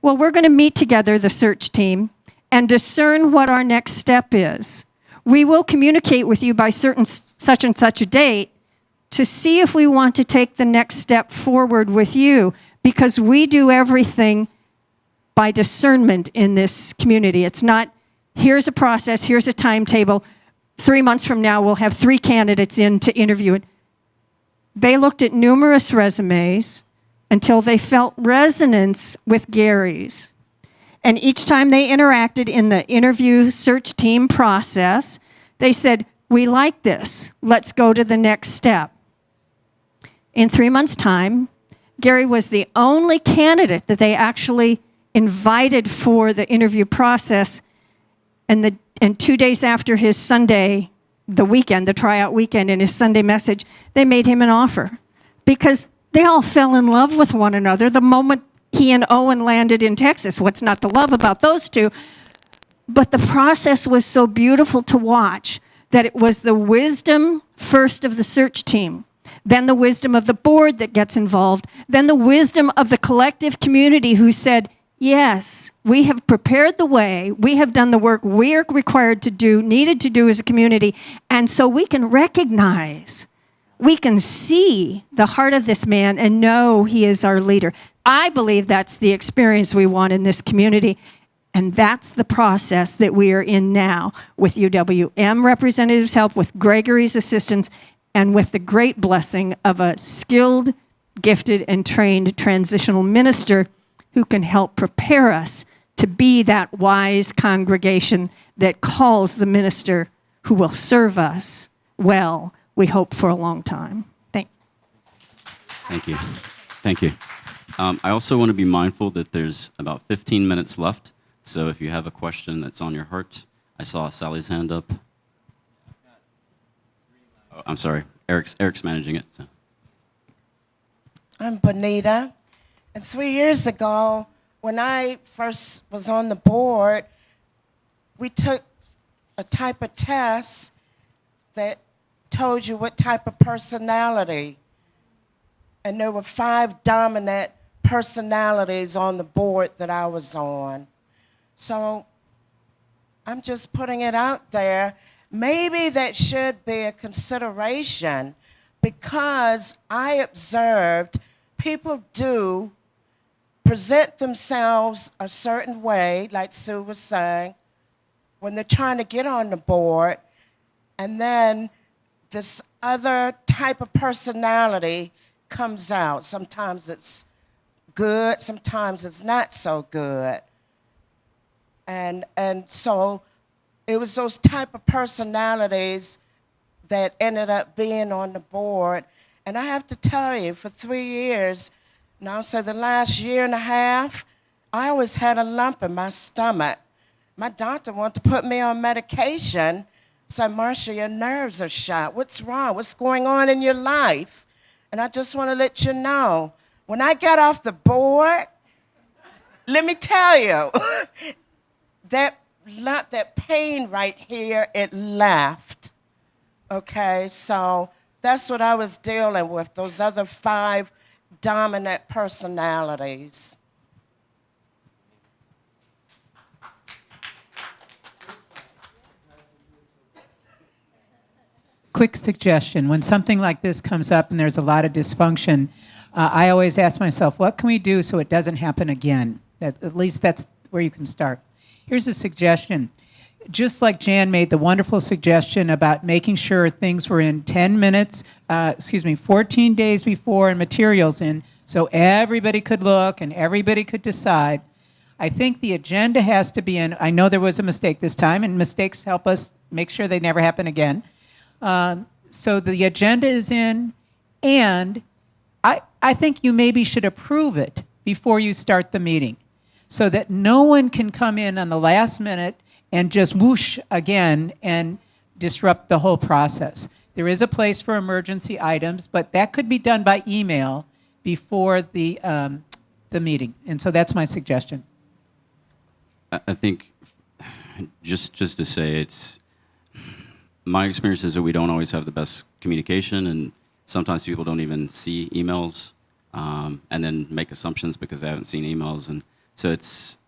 well, we're going to meet together, the search team, and discern what our next step is. We will communicate with you by such and such a date to see if we want to take the next step forward with you, because we do everything by discernment in this community. It's not, here's a process, here's a timetable. 3 months from now, we'll have 3 candidates in to interview. They looked at numerous resumes until they felt resonance with Gary's. And each time they interacted in the interview search team process, they said, we like this. Let's go to the next step. In 3 months' time, Gary was the only candidate that they actually invited for the interview process. And 2 days after his Sunday, the weekend, the tryout weekend, in his Sunday message, they made him an offer. Because they all fell in love with one another the moment he and Owen landed in Texas. What's not to love about those two? But the process was so beautiful to watch that it was the wisdom first of the search team, then the wisdom of the board that gets involved, then the wisdom of the collective community who said, yes, we have prepared the way, we have done the work we are required to do, needed to do as a community, and so we can recognize, we can see the heart of this man and know he is our leader. I believe that's the experience we want in this community, and that's the process that we are in now with UWM representatives' help, with Gregory's assistance, and with the great blessing of a skilled, gifted, and trained transitional minister who can help prepare us to be that wise congregation that calls the minister who will serve us well, we hope, for a long time. Thank you. Thank you. I also want to be mindful that there's about 15 minutes left. So if you have a question that's on your heart, I saw Sally's hand up. Oh, I'm sorry. Eric's managing it. So. I'm Bonita. And 3 years ago, when I first was on the board, we took a type of test that told you what type of personality. And there were 5 dominant personalities on the board that I was on. So I'm just putting it out there. Maybe that should be a consideration, because I observed people do present themselves a certain way, like Sue was saying, when they're trying to get on the board, and then this other type of personality comes out. Sometimes it's good, sometimes it's not so good. And so it was those type of personalities that ended up being on the board. And I have to tell you, for 3 years, now, so the last year and a half, I always had a lump in my stomach. My doctor wanted to put me on medication. Said, Marcia, your nerves are shot. What's wrong? What's going on in your life? And I just want to let you know, when I got off the board, let me tell you, that pain right here, it left. Okay, so that's what I was dealing with, those other 5 dominant personalities. quick suggestion. When something like this comes up and there's a lot of dysfunction, I always ask myself, what can we do so it doesn't happen again? At least that's where you can start. Here's a suggestion. Just like Jan made the wonderful suggestion about making sure things were in 14 days before and materials in, so everybody could look and everybody could decide. I think the agenda has to be in. I know there was a mistake this time, and mistakes help us make sure they never happen again. So the agenda is in, and I think you maybe should approve it before you start the meeting so that no one can come in on the last minute and just whoosh again and disrupt the whole process. There is a place for emergency items, but that could be done by email before the meeting. And so that's my suggestion. I think just to say, it's my experience is that we don't always have the best communication, and sometimes people don't even see emails and then make assumptions because they haven't seen emails, and so it's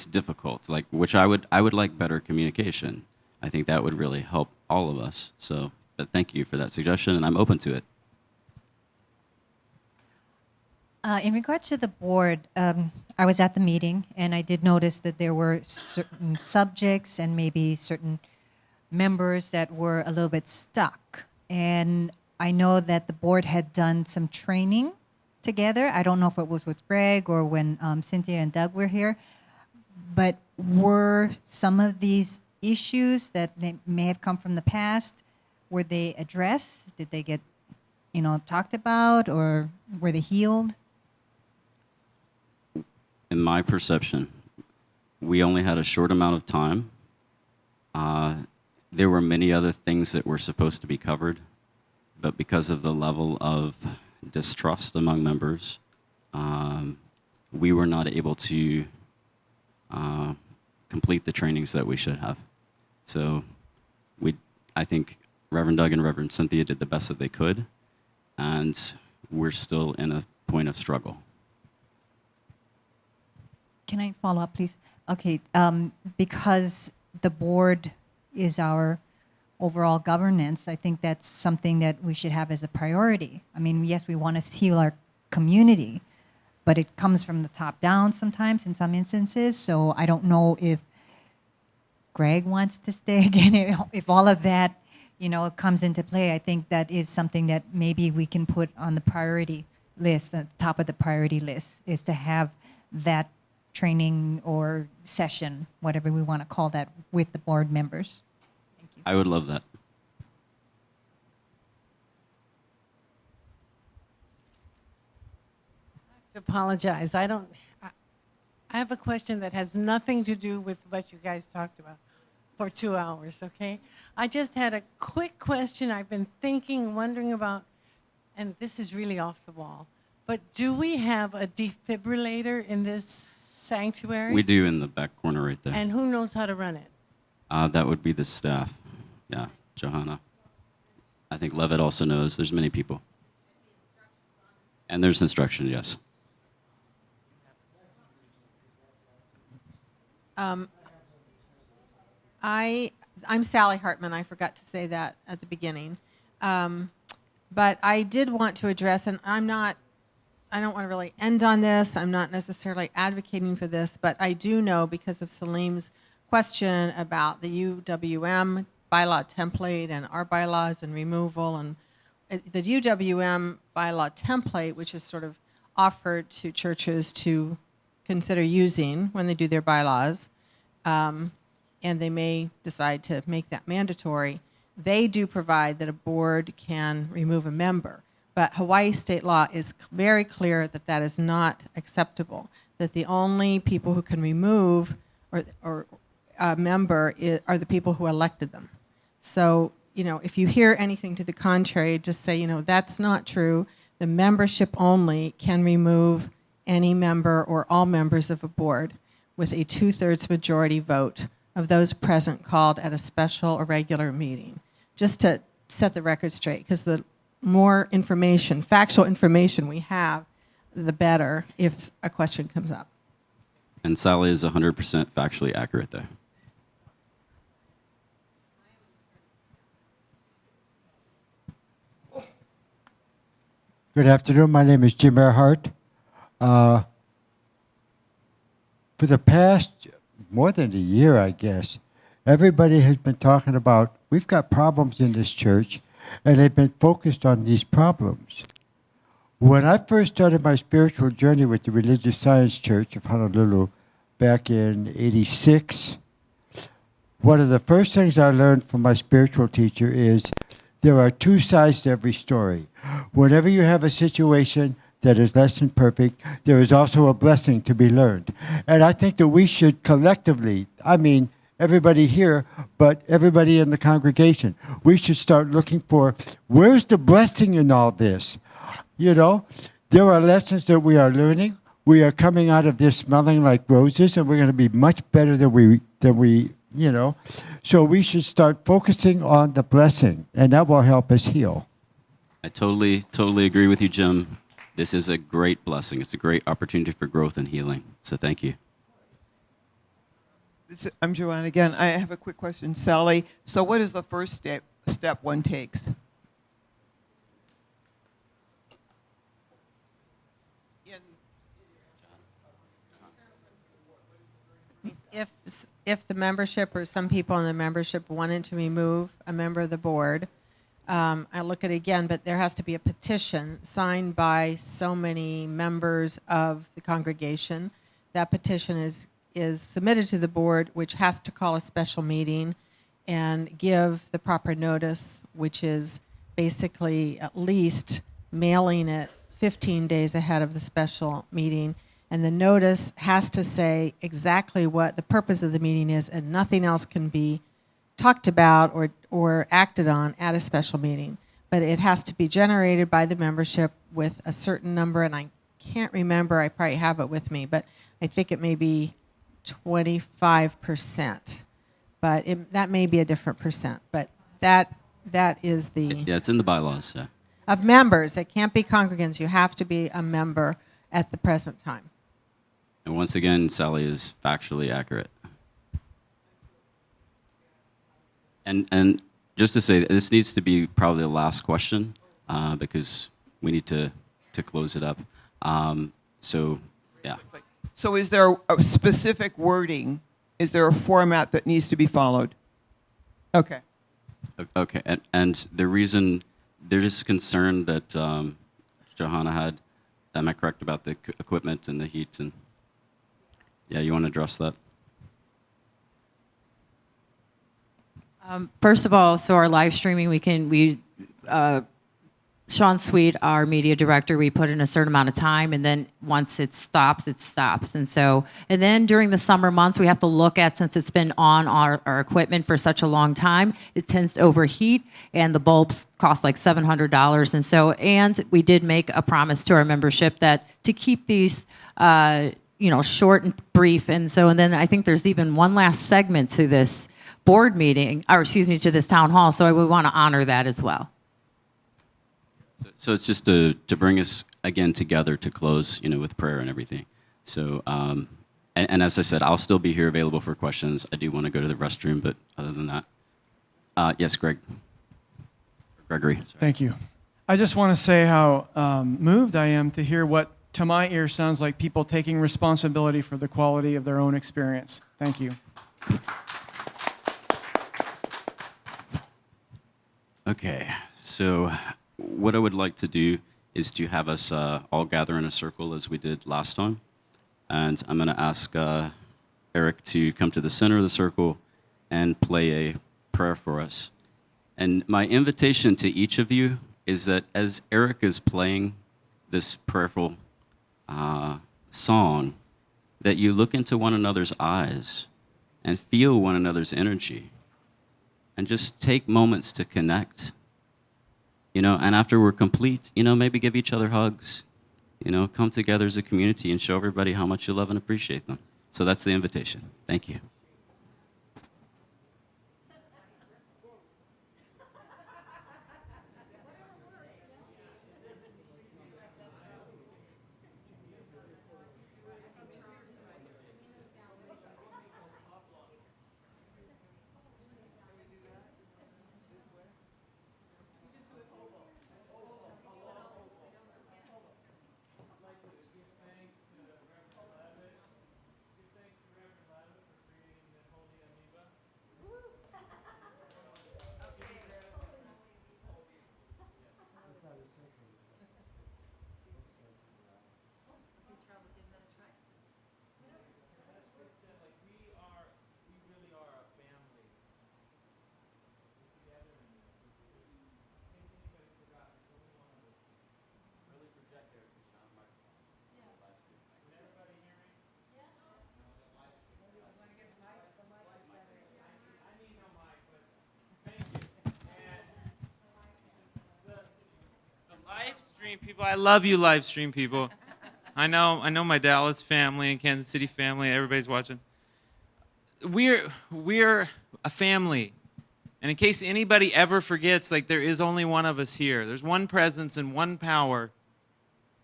difficult. Like, which I would like better communication. I think that would really help all of us. So, but thank you for that suggestion, and I'm open to it. In regards to the board, I was at the meeting, and I did notice that there were certain subjects and maybe certain members that were a little bit stuck. And I know that the board had done some training together. I don't know if it was with Greg or when Cynthia and Doug were here. But were some of these issues that may have come from the past, were they addressed? Did they get, talked about, or were they healed? In my perception, we only had a short amount of time. There were many other things that were supposed to be covered, but because of the level of distrust among members, we were not able to complete the trainings that we should have. So I think Reverend Doug and Reverend Cynthia did the best that they could, and we're still in a point of struggle. Can I follow up, please? Okay, because the board is our overall governance, I think that's something that we should have as a priority. I mean, yes, we want to heal our community, but it comes from the top down sometimes in some instances. So I don't know if Greg wants to stay again, if all of that, comes into play. I think that is something that maybe we can put on the priority list, at the top of the priority list, is to have that training or session, whatever we want to call that, with the board members. Thank you. I would love that. Apologize. I have a question that has nothing to do with what you guys talked about for 2 hours, okay? I just had a quick question I've been wondering about, and this is really off the wall, but do we have a defibrillator in this sanctuary? We do in the back corner right there. And who knows how to run it? That would be the staff. Yeah, Johanna. I think Levitt also knows. There's many people. And there's instruction, yes. I'm Sally Hartman. I forgot to say that at the beginning. But I did want to address, and I don't want to really end on this. I'm not necessarily advocating for this, but I do know because of Salim's question about the UWM bylaw template and our bylaws and removal, and the UWM bylaw template, which is sort of offered to churches to consider using when they do their bylaws, and they may decide to make that mandatory, they do provide that a board can remove a member. But Hawaii state law is very clear that that is not acceptable, that the only people who can remove or a member are the people who elected them. So, if you hear anything to the contrary, just say, that's not true. The membership only can remove any member or all members of a board with a 2/3 majority vote of those present called at a special or regular meeting. Just to set the record straight, because the more information, factual information we have, the better if a question comes up. And Sally is 100% factually accurate there. Good afternoon. My name is Jim Earhart. For the past more than a year, I guess, everybody has been talking about we've got problems in this church, and they've been focused on these problems. When I first started my spiritual journey with the Religious Science Church of Honolulu back in '86, one of the first things I learned from my spiritual teacher is there are two sides to every story. Whenever you have a situation that is less than perfect, there is also a blessing to be learned. And I think that we should collectively, I mean, everybody here, but everybody in the congregation, we should start looking for where's the blessing in all this? You know, there are lessons that we are learning. We are coming out of this smelling like roses, and we're going to be much better than we, you know. So we should start focusing on the blessing, and that will help us heal. I totally agree with you, Jim. This is a great blessing. It's a great opportunity for growth and healing. So thank you. I'm Joanne again. I have a quick question, Sally. So what is the first step one takes? If the membership or some people in the membership wanted to remove a member of the board, I look at it again, but there has to be a petition signed by so many members of the congregation. That petition is submitted to the board, which has to call a special meeting and give the proper notice, which is basically at least mailing it 15 days ahead of the special meeting. And the notice has to say exactly what the purpose of the meeting is, and nothing else can be talked about or acted on at a special meeting. But it has to be generated by the membership with a certain number, and I can't remember, I probably have it with me, but I think it may be 25%. But that may be a different percent. But that is the... Yeah, it's in the bylaws, yeah. Of members. It can't be congregants. You have to be a member at the present time. And once again, Sally is factually accurate. And just to say, this needs to be probably the last question because we need to close it up. So, yeah. So is there a specific wording? Is there a format that needs to be followed? Okay. Okay, and the reason they're just concerned that Johanna had, am I correct about the equipment and the heat? And yeah, you want to address that? First of all, so our live streaming, Sean Sweet, our media director, we put in a certain amount of time, and then once it stops, it stops. And then during the summer months, we have to look at, since it's been on our equipment for such a long time, it tends to overheat, and the bulbs cost like $700. And we did make a promise to our membership that to keep these, short and brief. And then I think there's even one last segment to this board meeting, to this town hall. So we want to honor that as well. So it's just to bring us again together to close, with prayer and everything. So, and as I said, I'll still be here available for questions. I do want to go to the restroom, but other than that, yes, Gregory. Sorry. Thank you. I just want to say how moved I am to hear what, to my ear, sounds like people taking responsibility for the quality of their own experience. Thank you. Okay, so what I would like to do is to have us all gather in a circle as we did last time. And I'm going to ask Eric to come to the center of the circle and play a prayer for us. And my invitation to each of you is that as Eric is playing this prayerful song, that you look into one another's eyes and feel one another's energy. And just take moments to connect, and after we're complete, maybe give each other hugs, come together as a community and show everybody how much you love and appreciate them. So that's the invitation. Thank you. stream people. I love you, live stream people. I know my Dallas family and Kansas City family. Everybody's watching. We're a family. And in case anybody ever forgets, like, there is only one of us here. There's one presence and one power.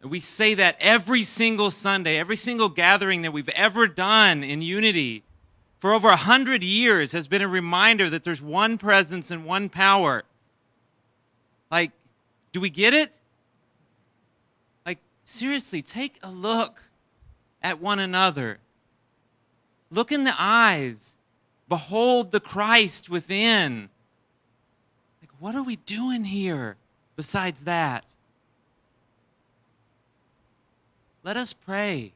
And we say that every single Sunday, every single gathering that we've ever done in unity for over 100 years has been a reminder that there's one presence and one power. Like, do we get it? Like, seriously, take a look at one another. Look in the eyes. Behold the Christ within. Like, what are we doing here besides that? Let us pray.